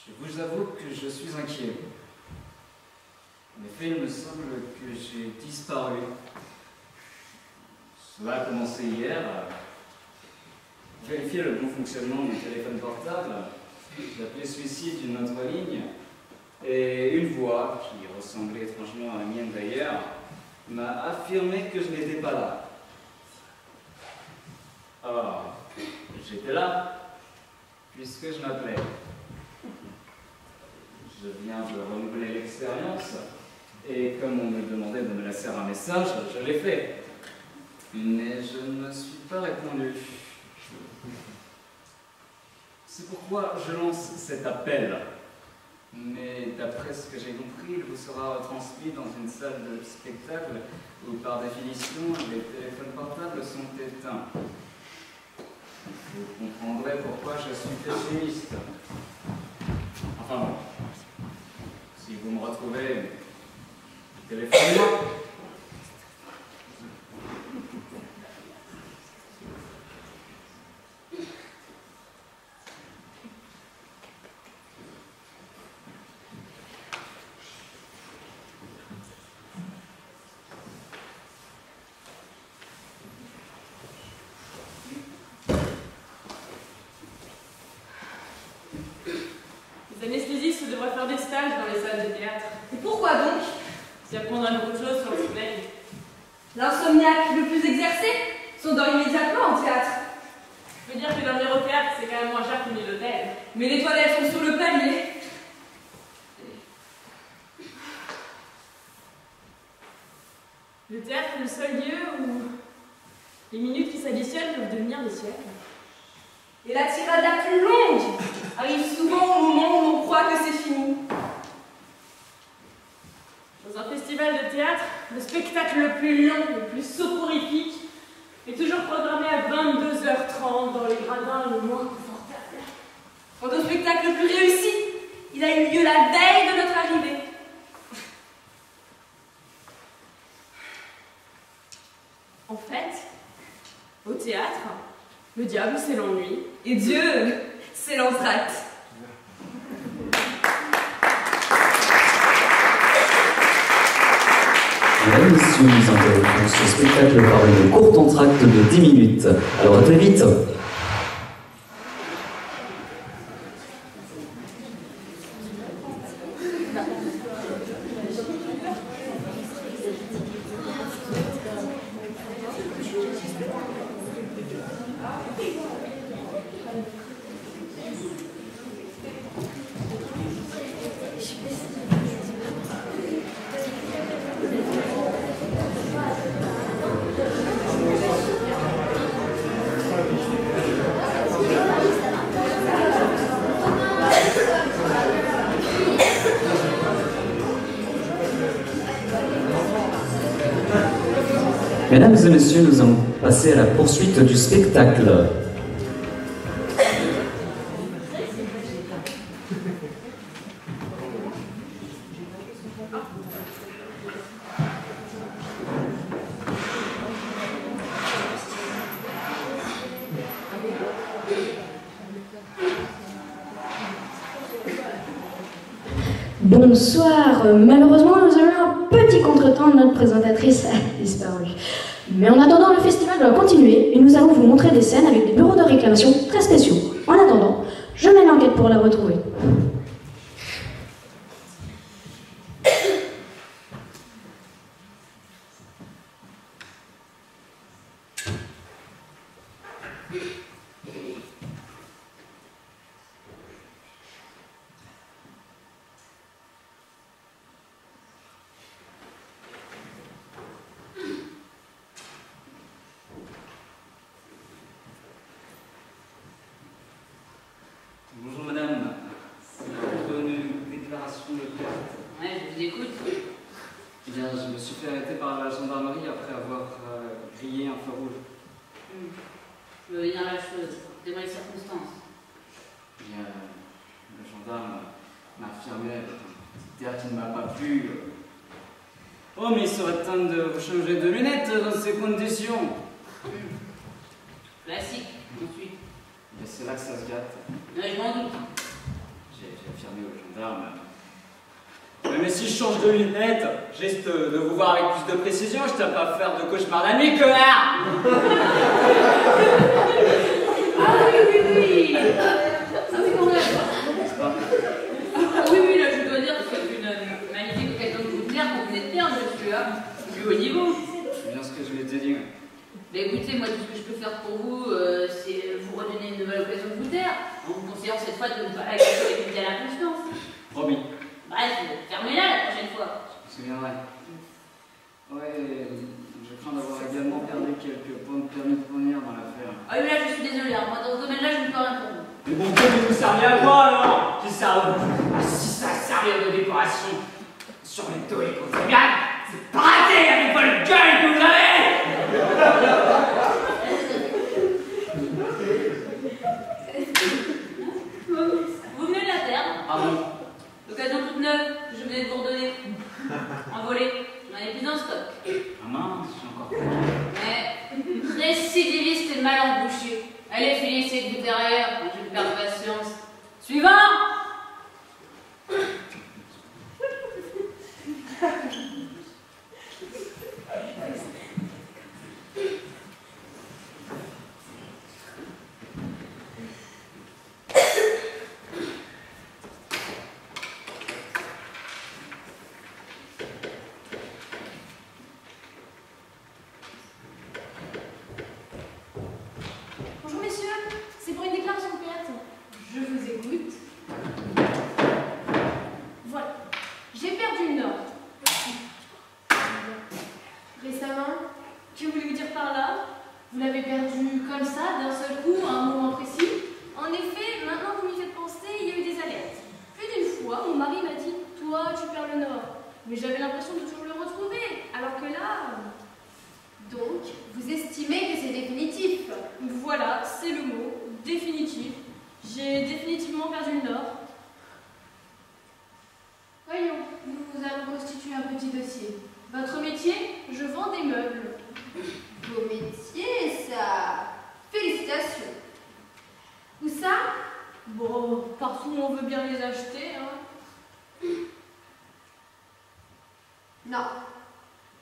H: Je vous avoue que je suis inquiet. En effet, il me semble que j'ai disparu. Cela a commencé hier. Vérifier le bon fonctionnement du téléphone portable, j'appelais celui-ci d'une autre ligne, et une voix, qui ressemblait étrangement à la mienne d'ailleurs, m'a affirmé que je n'étais pas là. Or, j'étais là, puisque je m'appelais. Je viens de renouveler l'expérience, et comme on me demandait de me laisser un message, je l'ai fait. Mais je ne me suis pas répondu. C'est pourquoi je lance cet appel. Mais d'après ce que j'ai compris, il vous sera retransmis dans une salle de spectacle où, par définition, les téléphones portables sont éteints. Vous comprendrez pourquoi je suis pessimiste. Enfin bon, si vous me retrouvez, téléphonez-moi.
I: Les anesthésistes devraient faire des stages dans les salles de théâtre.
M: Et pourquoi donc?
I: Ils apprendront beaucoup de choses sur le sommeil.
M: L'insomniaque le plus exercé s'endort immédiatement en théâtre.
I: Je veux dire que dormir au théâtre, c'est quand même moins cher qu'une nuit d'hôtel.
M: Mais les toilettes sont sur le palier.
I: Le théâtre est le seul lieu où les minutes qui s'additionnent peuvent devenir des siècles.
M: Et la tirade la plus longue arrive souvent au moment où on croit que c'est fini.
I: Dans un festival de théâtre, le spectacle le plus long, le plus soporifique, est toujours programmé à 22h30 dans les gradins les moins confortables.
M: Quant au spectacle le plus réussi, il a eu lieu la veille de notre arrivée.
I: En fait, au théâtre, le diable c'est l'ennui.
M: Et Dieu, c'est l'entracte.
N: Ouais. et messieurs, nous interrompons ce spectacle par une courte entracte de 10 minutes. Alors à très vite. Mesdames et messieurs, nous allons passer à la poursuite du spectacle.
F: Bonsoir. Malheureusement, nous avons eu un petit contretemps. Notre présentatrice a disparu. Mais en attendant, le festival doit continuer et nous allons vous montrer des scènes avec des bureaux de réclamation très spéciaux. En attendant, je mène l'enquête pour la retrouver.
H: Bonjour madame, c'est votre déclaration de perte.
B: Ouais, je vous écoute.
H: Eh bien, je me suis fait arrêter par la gendarmerie après avoir grillé un feu rouge.
B: Je veux dire la chose. Dis-moi les circonstances.
H: Eh bien, le gendarme m'a affirmé qu'il ne m'a pas plu. Oh, mais il serait temps de vous changer de lunettes dans ces conditions.
B: Classique, ensuite.
H: Mais c'est là que ça se gâte.
B: Ouais, je m'en doute.
H: J'ai affirmé au gendarme. Mais si je change de lunettes, je risque de vous voir avec plus de précision. Je t'ai pas à faire de cauchemar la nuit, connard.
B: Ah oui. Ça fait quand même.
H: N'est-ce pas?
B: Oui, là je dois dire que c'est une magnifique occasion de vous taire pour vous êtes bien, monsieur. Du haut niveau.
H: C'est bien ce que je voulais te dire.
B: Mais écoutez, moi tout ce que je peux faire pour vous, c'est vous redonner une nouvelle occasion de vous taire, en vous conseillant cette fois de ne pas agresser avec une telle inconscience.
H: Promis.
B: Bref, fermez-la la prochaine fois.
H: Je me souviendrai. Ouais, je crains d'avoir également perdu quelques points de permis de conduire dans l'affaire.
B: Ah oui, là je suis désolée, hein. Moi dans ce domaine-là je ne peux rien pour vous.
H: Mais bon Dieu, mais vous servez à quoi alors? Si ça servait de décoration sur les dos et contre les gars, c'est pas raté avec votre gueule que vous avez!
B: Vous venez de la terre.
H: Pardon.
B: L'occasion toute neuve que je venais de vous redonner. Envolée. J'en ai plus dans le stock.
H: Ah mince, je suis encore.
B: Mais récidiviste et mal embouché. Allez, finissez de vous derrière. Je vais perdre patience. Suivant.
A: Bonjour messieurs, c'est pour une déclaration de perte. Je vous écoute. Voilà, j'ai perdu une note.
D: Récemment,
A: Que voulez-vous dire par là? Vous l'avez perdue comme ça, d'un seul coup, à un moment précis? En effet, maintenant que vous m'y faites penser, il y a eu des alertes. Plus d'une fois, mon mari m'a dit « Toi, tu perds le nord ». Mais j'avais l'impression de toujours le retrouver, alors que là...
D: donc, vous estimez que c'est définitif.
A: Voilà, c'est le mot, définitif. J'ai définitivement perdu le nord.
D: Voyons, nous allons constituer un petit dossier.
A: Votre métier? Je vends des meubles.
D: Beau métier, ça. Félicitations. Où ça?
A: Bon, partout où on veut bien les acheter, hein.
D: Non.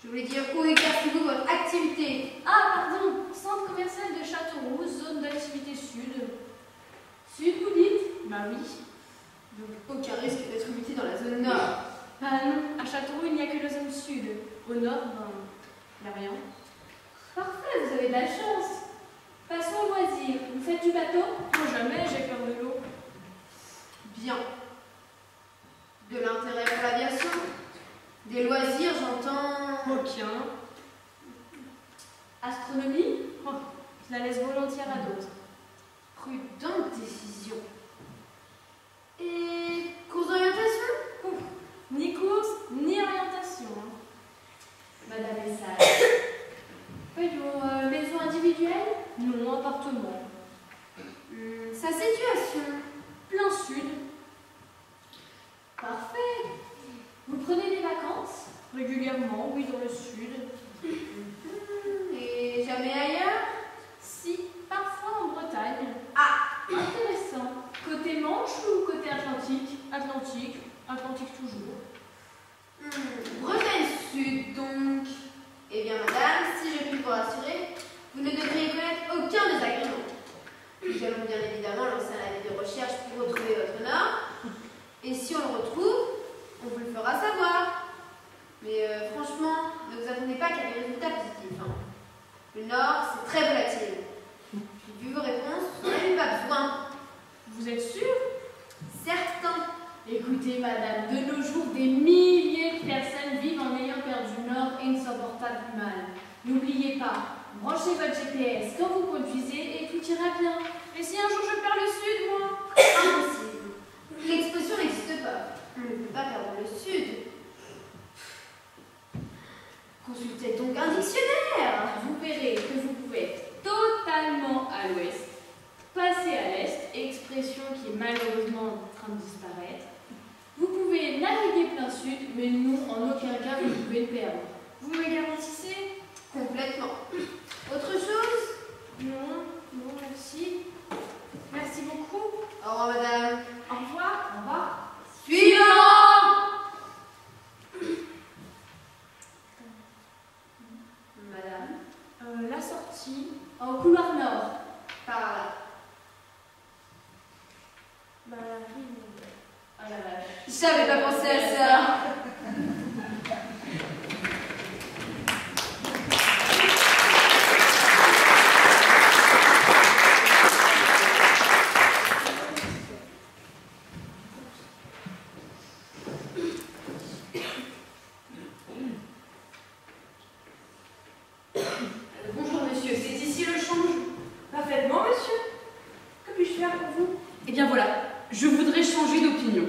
D: Je voulais dire où exercez-vous votre activité?
A: Ah, pardon, centre commercial de Châteauroux, zone d'activité sud. Sud, vous dites? Bah oui.
D: Donc aucun risque d'être muté dans la zone nord.
A: Ah non, à Châteauroux, il n'y a que la zone sud. Au nord, ben, il n'y a rien.
J: Parfait, vous avez de la chance. Passons au loisir. Vous faites du bateau?
A: Non, jamais, j'ai peur de l'eau.
D: Bien. De l'intérêt pour l'aviation? Des loisirs, j'entends...
A: Aucun.
J: Astronomie?
A: Oh, je la laisse volontiers à d'autres.
D: Prudente décision. Et cours d'orientation?
A: Ouf, ni course, ni orientation. Hein.
J: Madame est sage.
A: Voyons, maison individuelle? Non, appartement.
D: Sa situation?
A: Plein sud.
J: Parfait. Vous prenez des vacances?
A: Régulièrement, oui, dans le sud.
D: Et jamais ailleurs?
A: Si, parfois en Bretagne.
D: Ah,
A: intéressant. Côté Manche ou côté Atlantique? Atlantique, Atlantique toujours.
D: Bretagne Sud, donc. Eh bien, madame, si je puis vous rassurer, vous ne devriez connaître aucun désagrément. Nous allons bien évidemment lancer un avis de recherche pour retrouver votre nord. Et si on le retrouve, on vous le fera savoir. Mais franchement, ne vous attendez pas qu'à des résultats positifs. Hein. Le nord, c'est très volatile. Vu vos réponses, vous n'en avez pas besoin.
A: Vous êtes sûr?
D: Certain.
A: Écoutez, madame, de nos jours, des milliers de personnes vivent en ayant perdu le nord et ne s'en portent pas plus mal. N'oubliez pas, branchez votre GPS quand vous conduisez et tout ira bien. Mais si un jour je perds le sud, moi?
D: Impossible. L'expression n'existe pas. On ne peut pas perdre le sud. Consultez donc un dictionnaire.
A: Vous verrez que vous pouvez être totalement à l'ouest, passer à l'est, expression qui est malheureusement en train de disparaître. Vous pouvez naviguer plein sud, mais nous, en aucun cas, vous pouvez le perdre. Vous me garantissez?
D: Complètement. Autre chose?
A: Non, non, merci. Merci beaucoup.
D: Au revoir, madame.
A: Au revoir. Au revoir.
D: Suivant! Madame?
A: La sortie en couloir nord.
D: Par là.
A: Bah, oui. Oh la vache.
D: J'avais pas pensé à ça.
M: Bonjour monsieur, c'est ici le change? Parfaitement monsieur. Que puis-je faire pour vous?
I: Eh bien voilà, je voudrais changer d'opinion.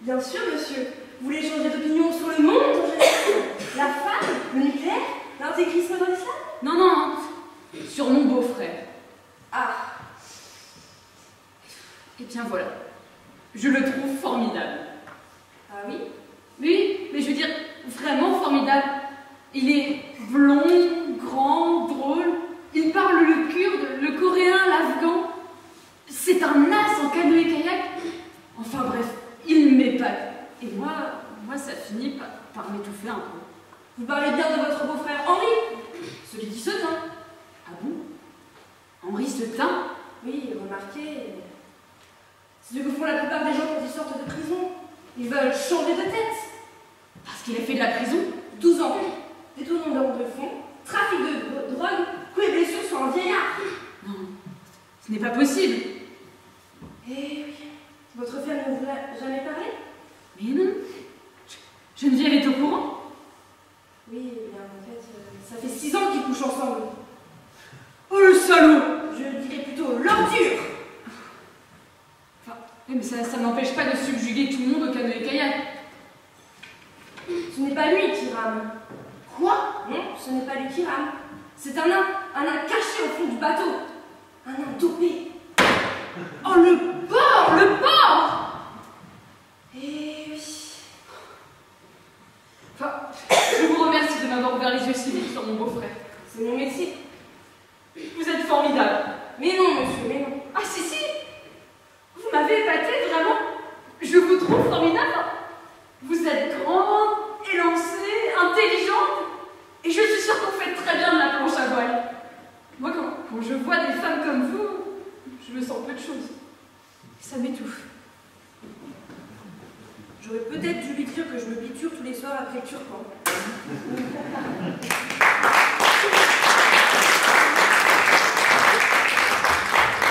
M: Bien sûr monsieur. Vous voulez changer d'opinion sur le monde en général? La femme? Le nucléaire? L'intégrisme dans l'islam?
I: Non, non, sur mon beau-frère.
M: Ah.
I: Eh bien voilà, je le trouve formidable.
M: Ah oui?
I: Oui, mais je veux dire, vraiment formidable. Il est blond, grand, drôle. Il parle le kurde, le coréen, l'afghan. C'est un as en canoë-kayak. Enfin bref, il m'épate. Et moi, ça finit par m'étouffer un peu.
M: Vous parlez bien de votre beau-frère Henri?
I: Celui qui se teint. Ah bon? Henri se teint?
M: Oui, remarquez. C'est ce que font la plupart des gens quand ils sortent de prison. Ils veulent changer de tête.
I: Parce qu'il a fait de la prison?
M: 12 ans. Détournement de fonds, trafic de drogue, coups et blessures sur un vieillard.
I: Non, ce n'est pas possible.
M: Eh oui. Votre frère ne vous a jamais parlé?
I: Mais non. Geneviève est au courant?
M: Oui, eh bien en fait, ça fait 6 ans qu'ils couchent ensemble.
I: Oh le salaud!
M: Je dirais plutôt l'ordure.
I: Enfin, oui, mais ça n'empêche pas de subjuguer tout le monde au canoë-kayak.
M: Ce n'est pas lui qui rame. Quoi? Non, ce n'est pas lui qui rame. C'est un nain caché au fond du bateau. Un nain dopé.
I: Oh le porc! Le porc!
M: Eh oui.
I: Enfin, je vous remercie de m'avoir ouvert les yeux si vite sur mon beau-frère.
M: C'est mon métier.
I: Vous êtes formidable.
M: Mais non, monsieur, mais non.
I: Ah si, si! Vous m'avez épaté, vraiment. Je vous trouve formidable. Vous êtes grande, élancée, intelligente.
A: sens peu de choses. Ça m'étouffe.
M: J'aurais peut-être dû lui dire que je me piqûre tous les soirs après le turpan.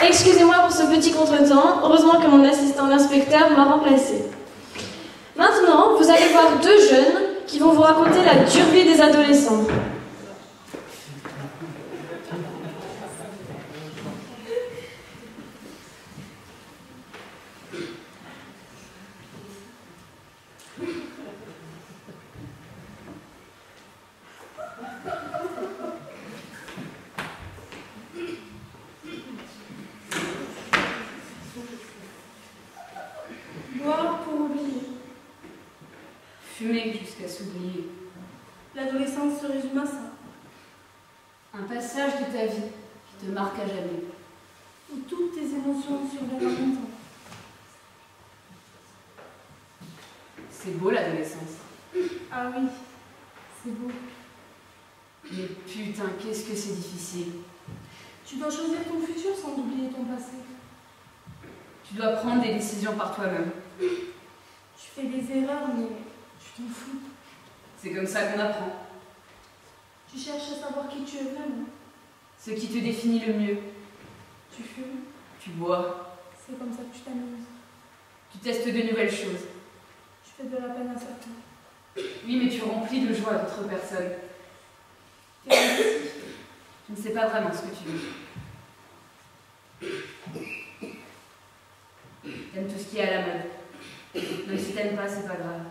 F: Excusez-moi pour ce petit contretemps. Heureusement que mon assistant d'inspecteur m'a remplacé. Maintenant, vous allez voir deux jeunes qui vont vous raconter la dure vie des adolescents.
A: Boire pour oublier.
O: Fumer jusqu'à s'oublier.
A: L'adolescence se résume à ça.
O: Un passage de ta vie qui te marque à jamais.
A: Où toutes tes émotions surviennent en même temps.
O: C'est beau l'adolescence.
A: Ah oui, c'est beau.
O: Mais putain, qu'est-ce que c'est difficile.
A: Tu dois choisir ton futur sans oublier ton passé.
O: Tu dois prendre des décisions par toi-même.
A: Tu fais des erreurs, mais tu t'en fous.
O: C'est comme ça qu'on apprend.
A: Tu cherches à savoir qui tu es vraiment.
O: Ce qui te définit le mieux.
A: Tu fumes.
O: Tu bois.
A: C'est comme ça que tu t'amuses.
O: Tu testes de nouvelles choses.
A: Tu fais de la peine à certains.
O: Oui, mais tu remplis de joie d'autres personnes. Tu ne sais pas vraiment ce que tu veux. T'aimes tout ce qui est à la mode. Même si t'aimes pas, c'est pas grave.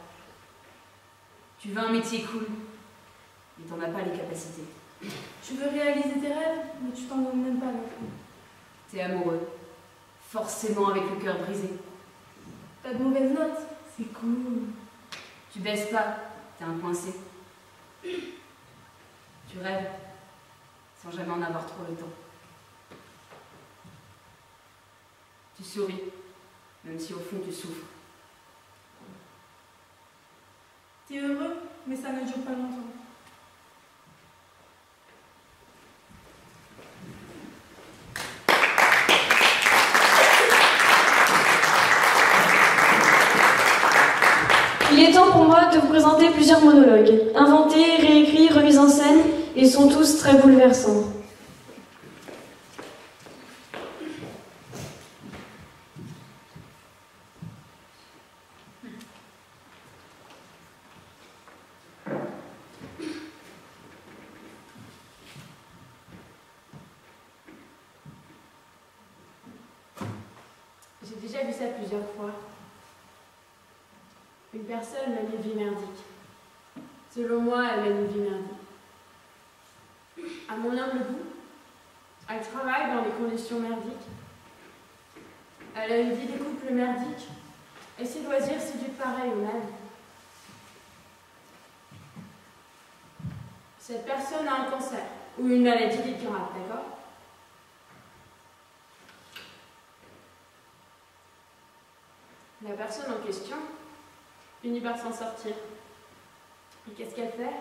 O: Tu veux un métier cool, mais t'en as pas les capacités.
A: Tu veux réaliser tes rêves, mais tu t'en donnes même pas le fond.
O: T'es amoureux, forcément avec le cœur brisé.
A: T'as de mauvaises notes, c'est cool.
O: Tu baisses pas, t'es un coincé. Tu rêves, sans jamais en avoir trop le temps. Tu souris, même si au fond tu souffres.
A: T'es heureux, mais ça ne dure pas longtemps.
F: Il est temps pour moi de vous présenter plusieurs monologues. Inventés, réécrits, remis en scène, ils sont tous très bouleversants.
P: J'ai déjà vu ça plusieurs fois. Une personne mène une vie merdique. Selon moi, elle mène une vie merdique. À mon humble goût, elle travaille dans des conditions merdiques. Elle a une vie de couple merdique. Et ses loisirs, c'est du pareil au même. Cette personne a un cancer ou une maladie incurable, d'accord? La personne en question finit par s'en sortir. Et qu'est-ce qu'elle fait?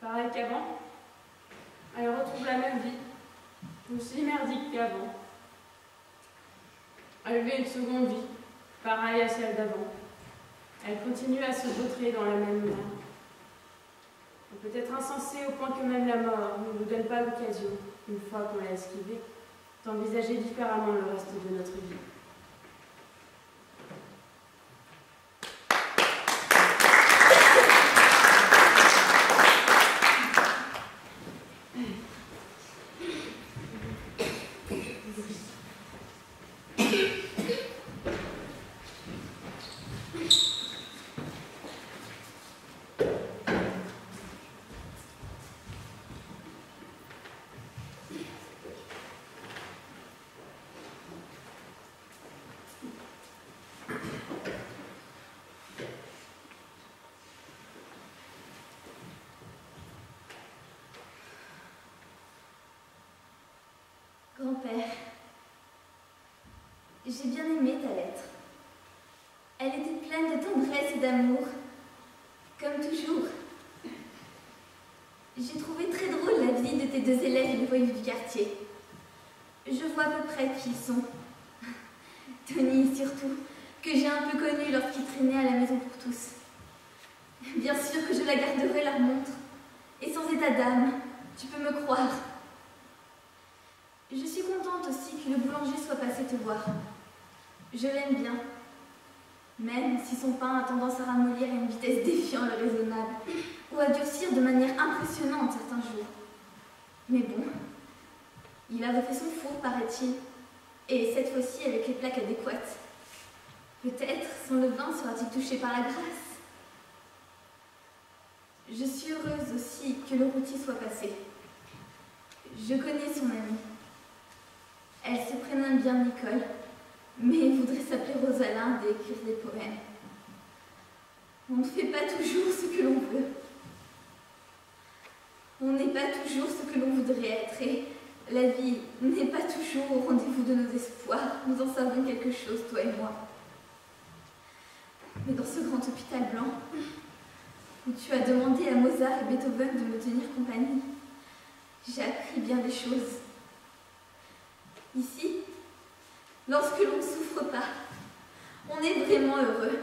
P: Pareil qu'avant, elle retrouve la même vie, aussi merdique qu'avant. Elle vit une seconde vie, pareille à celle d'avant. Elle continue à se vautrer dans la même merde. Elle peut être insensée au point que même la mort ne nous donne pas l'occasion, une fois qu'on l'a esquivée, d'envisager différemment le reste de notre vie.
Q: Grand-père, j'ai bien aimé ta lettre. Elle était pleine de tendresse et d'amour, comme toujours. J'ai trouvé très drôle la visite de tes deux élèves et le voyou du quartier. je vois à peu près qui ils sont. Tony, surtout, que j'ai un peu connu lorsqu'il traînait à la maison pour tous. Bien sûr que je la garderai, leur montre. Et sans état d'âme, tu peux me croire. Je suis contente aussi que le boulanger soit passé te voir. Je l'aime bien. Même si son pain a tendance à ramollir à une vitesse défiant le raisonnable, ou à durcir de manière impressionnante certains jours. Mais bon, il a refait son four, paraît-il, et cette fois-ci avec les plaques adéquates. Peut-être son levain sera-t-il touché par la grâce. Je suis heureuse aussi que le routier soit passé. Je connais son amie. Elle se prénomme bien Nicole, mais voudrait s'appeler Rosalinde et écrire des poèmes. On ne fait pas toujours ce que l'on veut. On n'est pas toujours ce que l'on voudrait être, et la vie n'est pas toujours au rendez-vous de nos espoirs. Nous en savons quelque chose, toi et moi. Mais dans ce grand hôpital blanc, où tu as demandé à Mozart et Beethoven de me tenir compagnie, j'ai appris bien des choses. Ici, lorsque l'on ne souffre pas, on est vraiment heureux.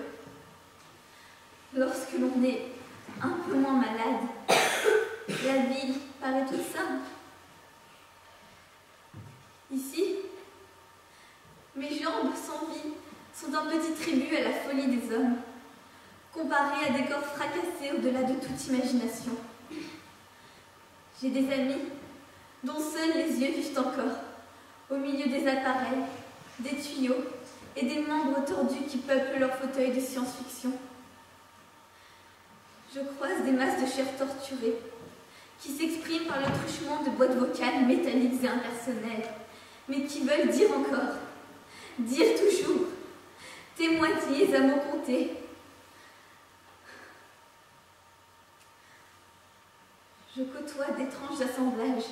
Q: Lorsque l'on est un peu moins malade, la vie paraît toute simple. Ici, mes jambes sans vie sont un petit tribut à la folie des hommes, comparés à des corps fracassés au-delà de toute imagination. J'ai des amis dont seuls les yeux vivent encore, au milieu des appareils, des tuyaux et des membres tordus qui peuplent leurs fauteuils de science-fiction. Je croise des masses de chair torturée qui s'expriment par le truchement de boîtes vocales métalliques et impersonnelles, mais qui veulent dire encore, dire toujours, témoigner à mots comptés. Je côtoie d'étranges assemblages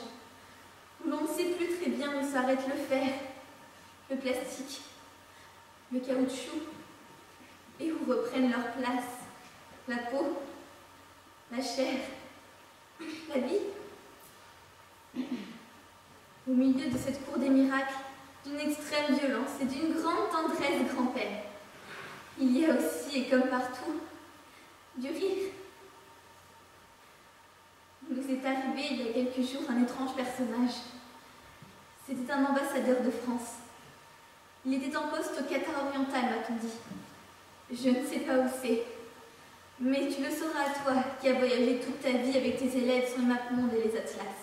Q: où l'on ne sait plus très bien où s'arrête le fer, le plastique, le caoutchouc, et où reprennent leur place la peau, la chair, la vie. Au milieu de cette cour des miracles, d'une extrême violence et d'une grande tendresse grand-père, il y a aussi, et comme partout, du rire. Il nous est arrivé il y a quelques jours un étrange personnage. C'était un ambassadeur de France. Il était en poste au Qatar oriental, m'a-t-on dit. Je ne sais pas où c'est, mais tu le sauras, toi, qui as voyagé toute ta vie avec tes élèves sur les maps-mondes et les atlas.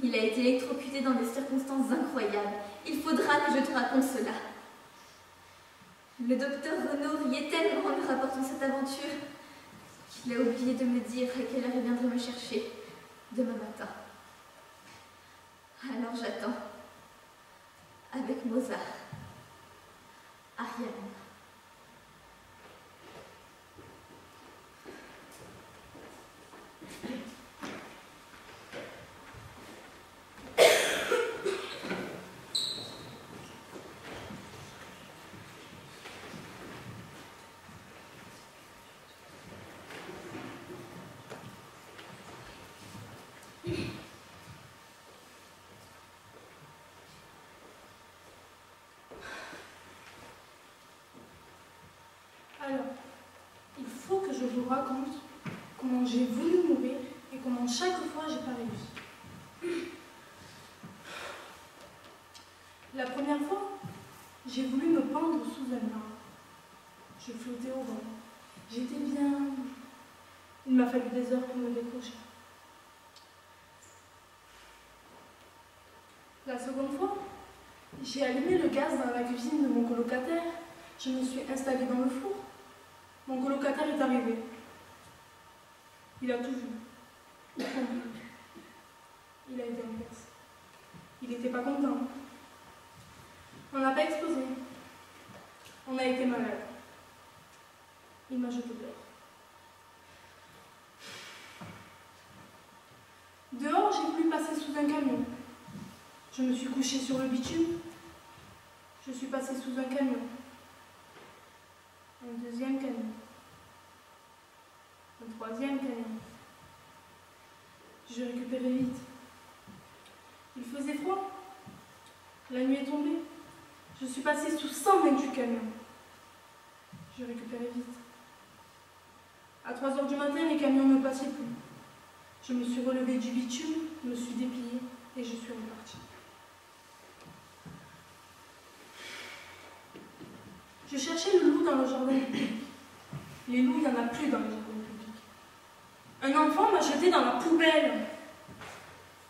Q: Il a été électrocuté dans des circonstances incroyables. Il faudra que je te raconte cela. Le docteur Renaud riait tellement en me rapportant cette aventure qu'il a oublié de me dire à quelle heure il viendrait me chercher demain matin. Alors j'attends, avec Mozart, Ariane.
A: Alors, il faut que je vous raconte comment j'ai voulu mourir et comment chaque fois j'ai pas réussi. La première fois, j'ai voulu me pendre sous un arbre. Je flottais au vent. J'étais bien. Il m'a fallu des heures pour me décrocher. La seconde fois, j'ai allumé le gaz dans la cuisine de mon colocataire. Je me suis installée dans le four. Mon colocataire est arrivé. Il a tout vu. Il a compris. Il a été inverse. Il n'était pas content. On n'a pas explosé. On a été malade. Il m'a jeté dehors. Dehors, j'ai voulu passer sous un camion. Je me suis couchée sur le bitume. Je suis passée sous un camion. Un deuxième camion. Un troisième camion. Je récupérais vite. Il faisait froid.
I: La nuit est tombée. Je suis passée sous 128 camions. J'ai récupéré vite. À 3 h du matin, les camions ne passaient plus. Je me suis relevée du bitume, me suis dépliée et je suis repartie. Je cherchais le loup dans le jardin public. Les loups, il n'y en a plus dans le jardin public. Un enfant m'a jeté dans la poubelle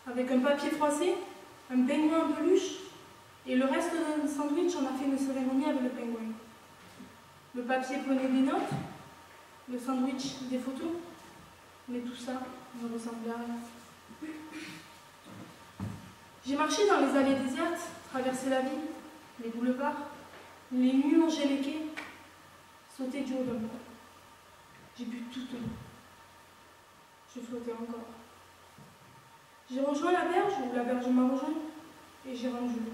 I: avec un papier froissé, un pingouin en peluche et le reste d'un sandwich. On a fait une cérémonie avec le pingouin. Le papier prenait des notes, le sandwich des photos, mais tout ça ne ressemblait à rien. J'ai marché dans les allées désertes, traversé la ville, les boulevards, les nuits enjéléquées, sauté du haut d'un pont. J'ai bu toute l'eau. Je flottais encore. J'ai rejoint la berge, ou la berge m'a rejoint, et j'ai rendu l'eau.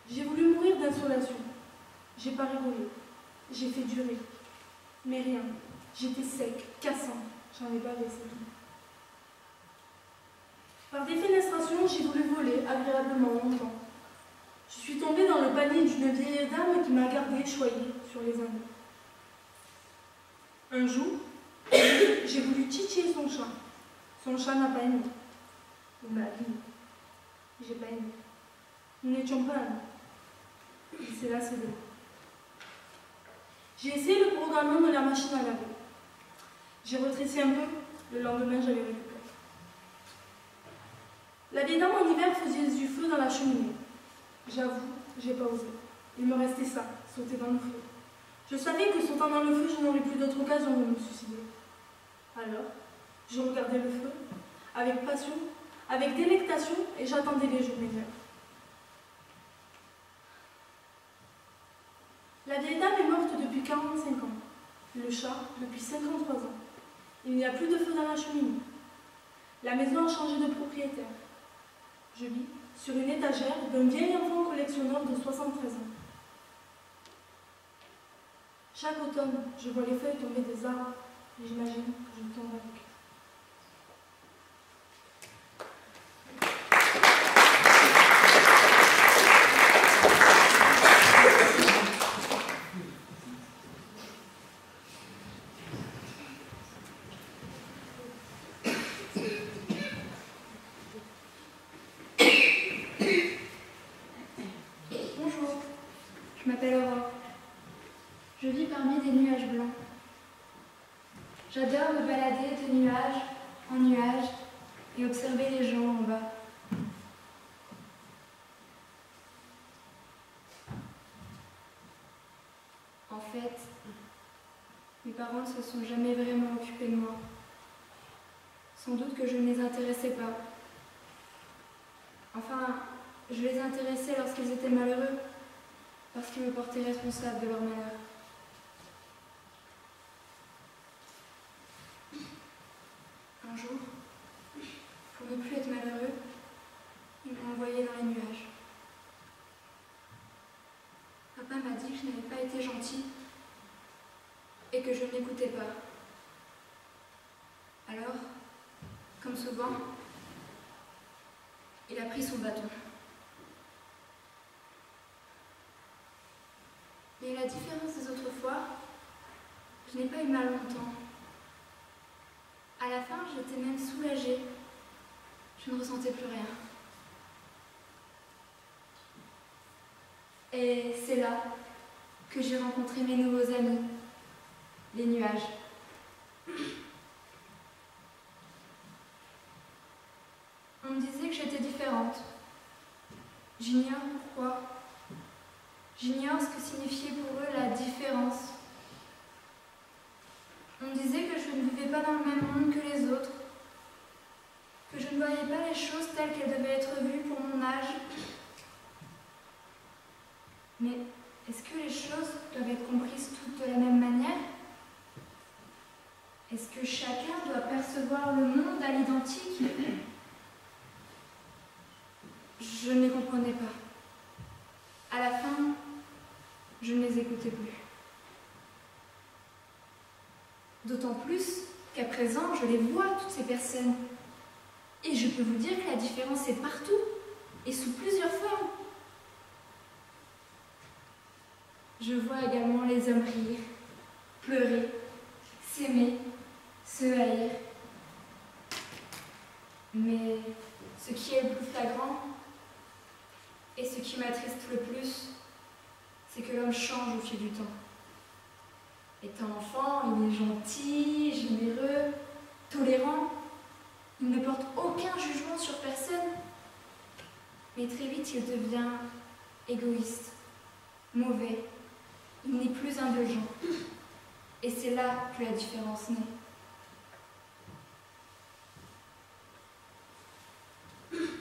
I: J'ai voulu mourir d'insolation. J'ai pas rigolé. J'ai fait durer. Mais rien. J'étais sec, cassant. J'en ai pas laissé tout. Par défenestration, j'ai voulu voler agréablement longtemps. Je suis tombée dans le panier d'une vieille dame qui m'a gardée choyée sur les anneaux. Un jour, j'ai voulu titiller son chat. Son chat n'a pas aimé. Il m'a abîmé. J'ai pas aimé. Nous n'étions pas amis. Il s'est lassé de moi. J'ai essayé le programmeur de la machine à laver. J'ai retréci un peu. Le lendemain, j'avais récupéré. La vieille dame en hiver faisait du feu dans la cheminée. J'avoue, j'ai pas osé. Il me restait ça, sauter dans le feu. Je savais que sautant dans le feu, je n'aurais plus d'autre occasion de me suicider. Alors, je regardais le feu, avec passion, avec délectation, et j'attendais les jours meilleurs. La vieille dame est morte depuis 45 ans. Le chat, depuis 53 ans. Il n'y a plus de feu dans la cheminée. La maison a changé de propriétaire. Je vis sur une étagère d'un vieil enfant collectionneur de 73 ans. Chaque automne, je vois les feuilles tomber des arbres et j'imagine que je tombe avec eux.
J: Je m'appelle Aurore. Je vis parmi des nuages blancs. J'adore me balader de nuage en nuage et observer les gens en bas. En fait, mes parents ne se sont jamais vraiment occupés de moi. Sans doute que je ne les intéressais pas. Enfin, je les intéressais lorsqu'ils étaient malheureux, parce qu'ils me portaient responsable de leur malheur. Un jour, pour ne plus être malheureux, ils m'ont envoyé dans les nuages. Papa m'a dit que je n'avais pas été gentille et que je ne l'écoutais pas. Alors, comme souvent, il a pris son bâton. Mais à la différence des autres fois, je n'ai pas eu mal longtemps. À la fin, j'étais même soulagée. Je ne ressentais plus rien. Et c'est là que j'ai rencontré mes nouveaux amis, les nuages. On me disait que j'étais différente. J'ignore pourquoi. J'ignore ce que signifiait pour eux la différence. On me disait que je ne vivais pas dans le même monde que les autres, que je ne voyais pas les choses telles qu'elles devaient être vues pour mon âge. Mais est-ce que les choses doivent être comprises toutes de la même manière? Est-ce que chacun doit percevoir le monde à l'identique? Je ne les comprenais pas. À la fin, je ne les écoutais plus. D'autant plus qu'à présent, je les vois, toutes ces personnes. Et je peux vous dire que la différence est partout et sous plusieurs formes. Je vois également les hommes rire, pleurer, s'aimer, se haïr. Mais ce qui est le plus flagrant et ce qui m'attriste le plus, c'est que l'homme change au fil du temps. Étant enfant, il est gentil, généreux, tolérant. Il ne porte aucun jugement sur personne. Mais très vite, il devient égoïste, mauvais. Il n'est plus indulgent. Et c'est là que la différence naît.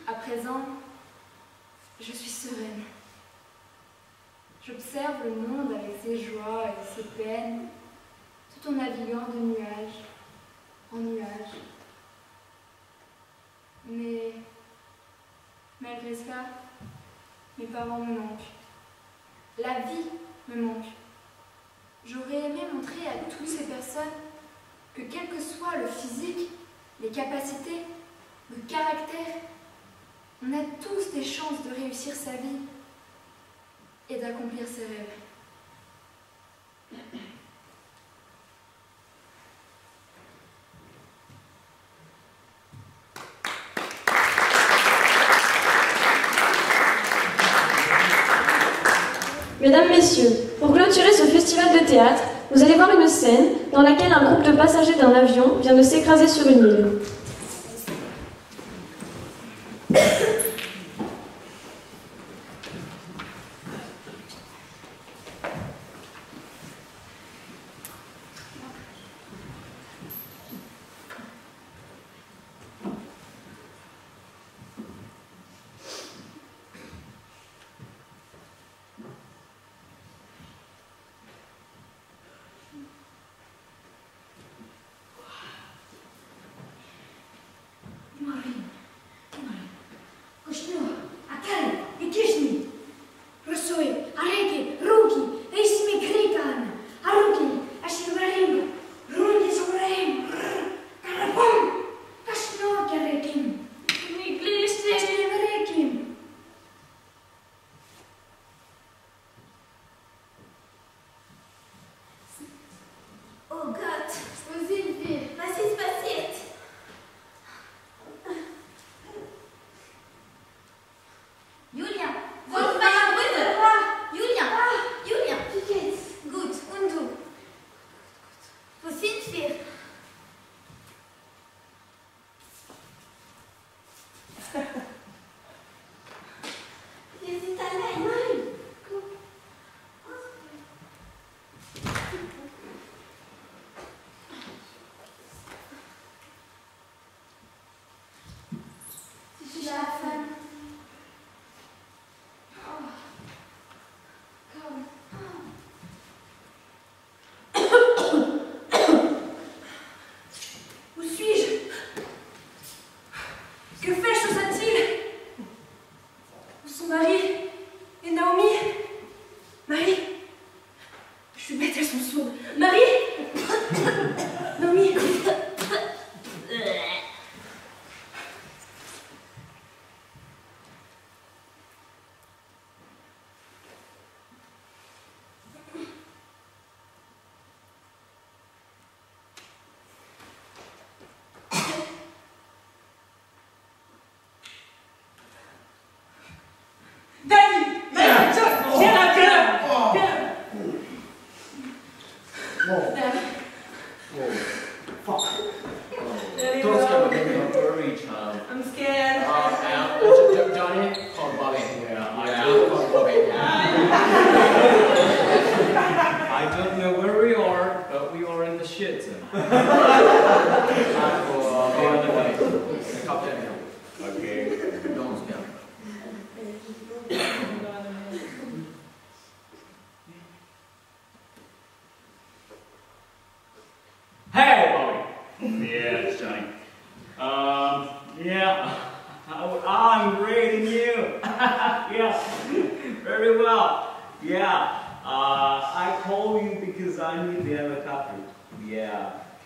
J: À présent, je suis sereine. J'observe le monde avec ses joies et ses peines, tout en naviguant de nuage en nuage. Mais malgré cela, mes parents me manquent. La vie me manque. J'aurais aimé montrer à toutes ces personnes que quel que soit le physique, les capacités, le caractère, on a tous des chances de réussir sa vie et d'accomplir ses rêves.
F: Mesdames, Messieurs, pour clôturer ce festival de théâtre, vous allez voir une scène dans laquelle un groupe de passagers d'un avion vient de s'écraser sur une île.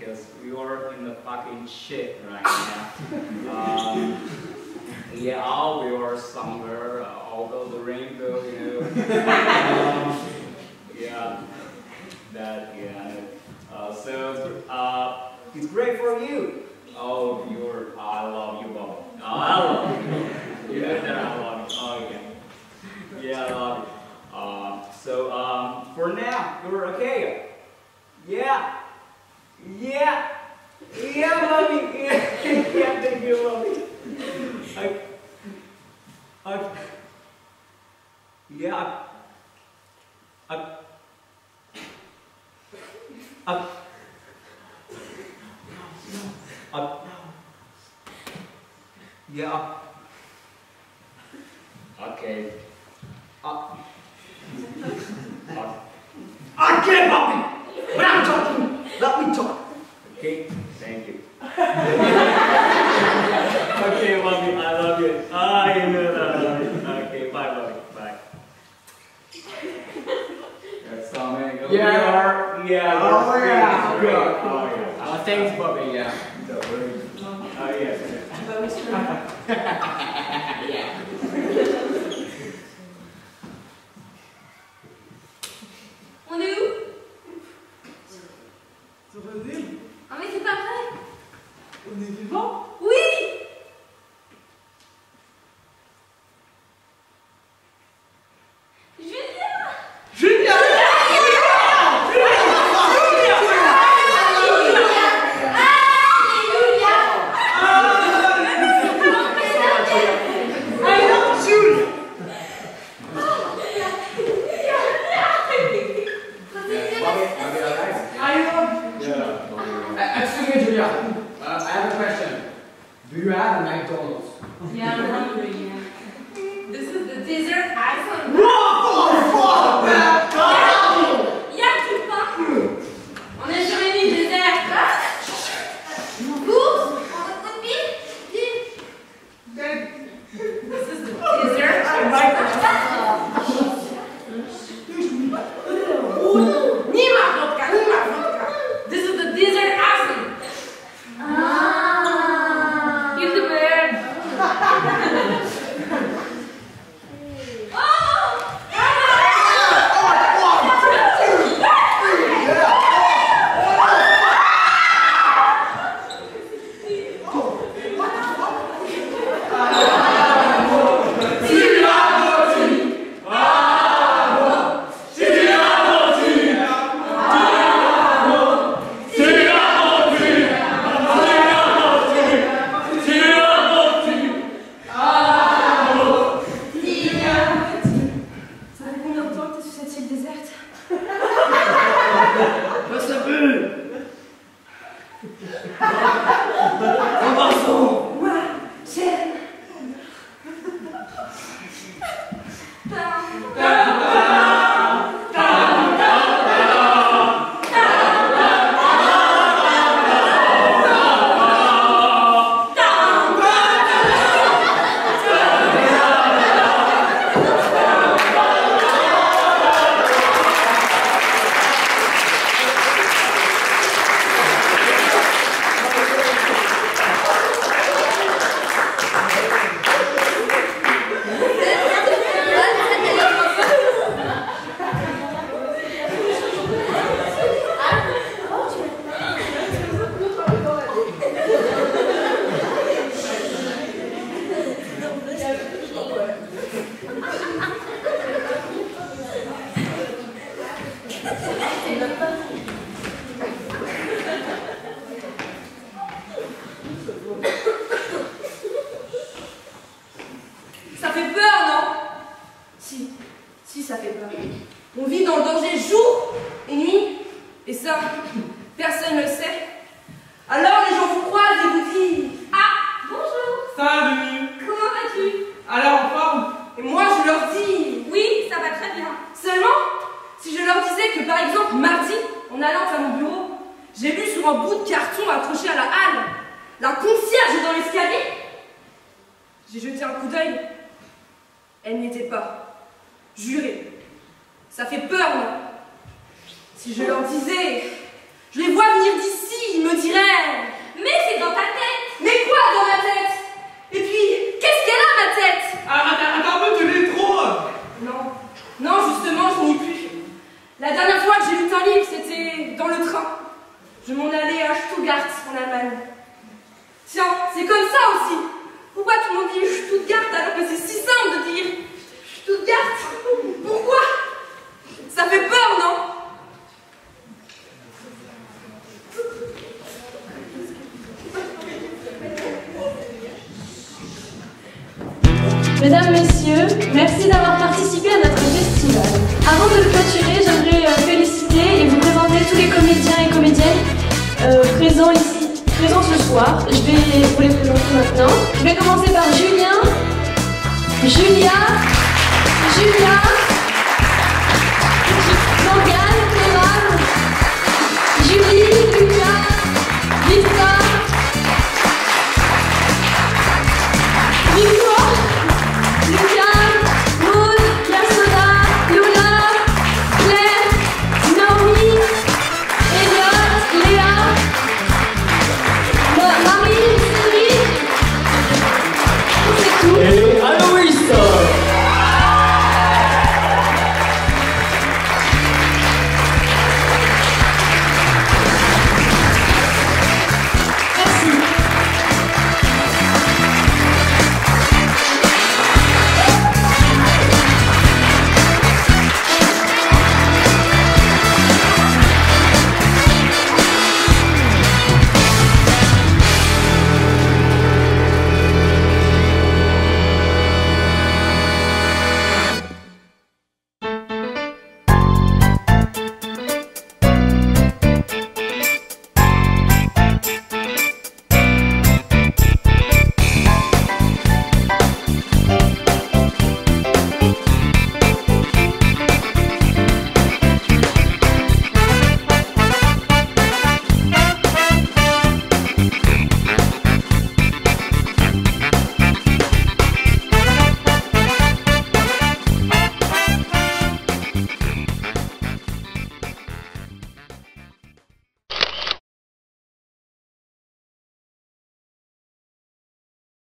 H: because we are in the fucking shit right now. Yeah, we are somewhere over the rainbow, you know. Yeah, that, yeah. So, it's great for you. Oh, I love you, Bob. Oh, I love you. Yeah, I love you. Oh, yeah. Yeah, I love you. So, for now, you're okay. Yeah. Yeah. Yeah, mommy. Yeah, yeah, thank you, mommy. Yeah. Okay. I can't, mommy. But I'm talking. Let me talk. Okay. Thank you. Okay, mommy. I love you. You know that I love you. Okay. Bye, mommy. Bye. That's all, man.
E: Yeah.
H: Yeah. Oh, yeah.
E: Good.
H: Oh, yeah.
E: Thanks, Bobby. Yeah.
H: Oh, yes.
E: Yeah.
I: On est où?
R: Ça va venir?
I: Ah mais c'est pas vrai.
R: On est vivant?
I: Oui.
E: Excuse me, Julia. I have a question. Do you have a McDonald's?
I: Yeah, I'm hungry. Yeah. This is the dessert item.
E: What the fuck?
I: Yeah, tu parles. On est sur une île déserte. Course. This is the dessert item. Nima vodka. This is the dessert item. Kill the bird. Ça fait peur, non? Si, ça fait peur. On vit dans le danger jour et nuit, et ça, personne ne le sait. Alors les gens vous croisent et vous disent « Ah, bonjour!
R: Salut!
I: Comment vas-tu?
R: Alors, en forme? »
I: Et moi, je leur dis « Oui, ça va très bien. » Seulement, si je leur disais que, par exemple, mardi, en allant à mon bureau, j'ai lu sur un bout de carton accroché à la halle la concierge dans l'escalier, j'ai jeté un coup d'œil. Elle n'y était pas. Juré. Ça fait peur, non? Si je leur disais Je les vois venir d'ici, ils me diraient...
M: Mais c'est dans ta tête.
I: Mais quoi dans ma tête? Et puis, qu'est-ce qu'elle a, ma tête?
R: Attends un peu, tu l'es trop.
I: Non, non, justement, je n'y plus. La dernière fois que j'ai lu un livre, c'était dans le train. Je m'en allais à Stuttgart, en Allemagne. Tiens, c'est comme ça aussi. Pourquoi tout le monde dit Stuttgart alors que c'est si simple de dire Stuttgart? Pourquoi? Ça fait peur, non?
F: Mesdames, Messieurs, merci d'avoir participé à notre festival. Avant de le clôturer, j'aimerais féliciter et vous présenter tous les comédiens et comédiennes présents ici, présents ce soir. Je vais vous les présenter maintenant. Je vais commencer par Julien, Julia,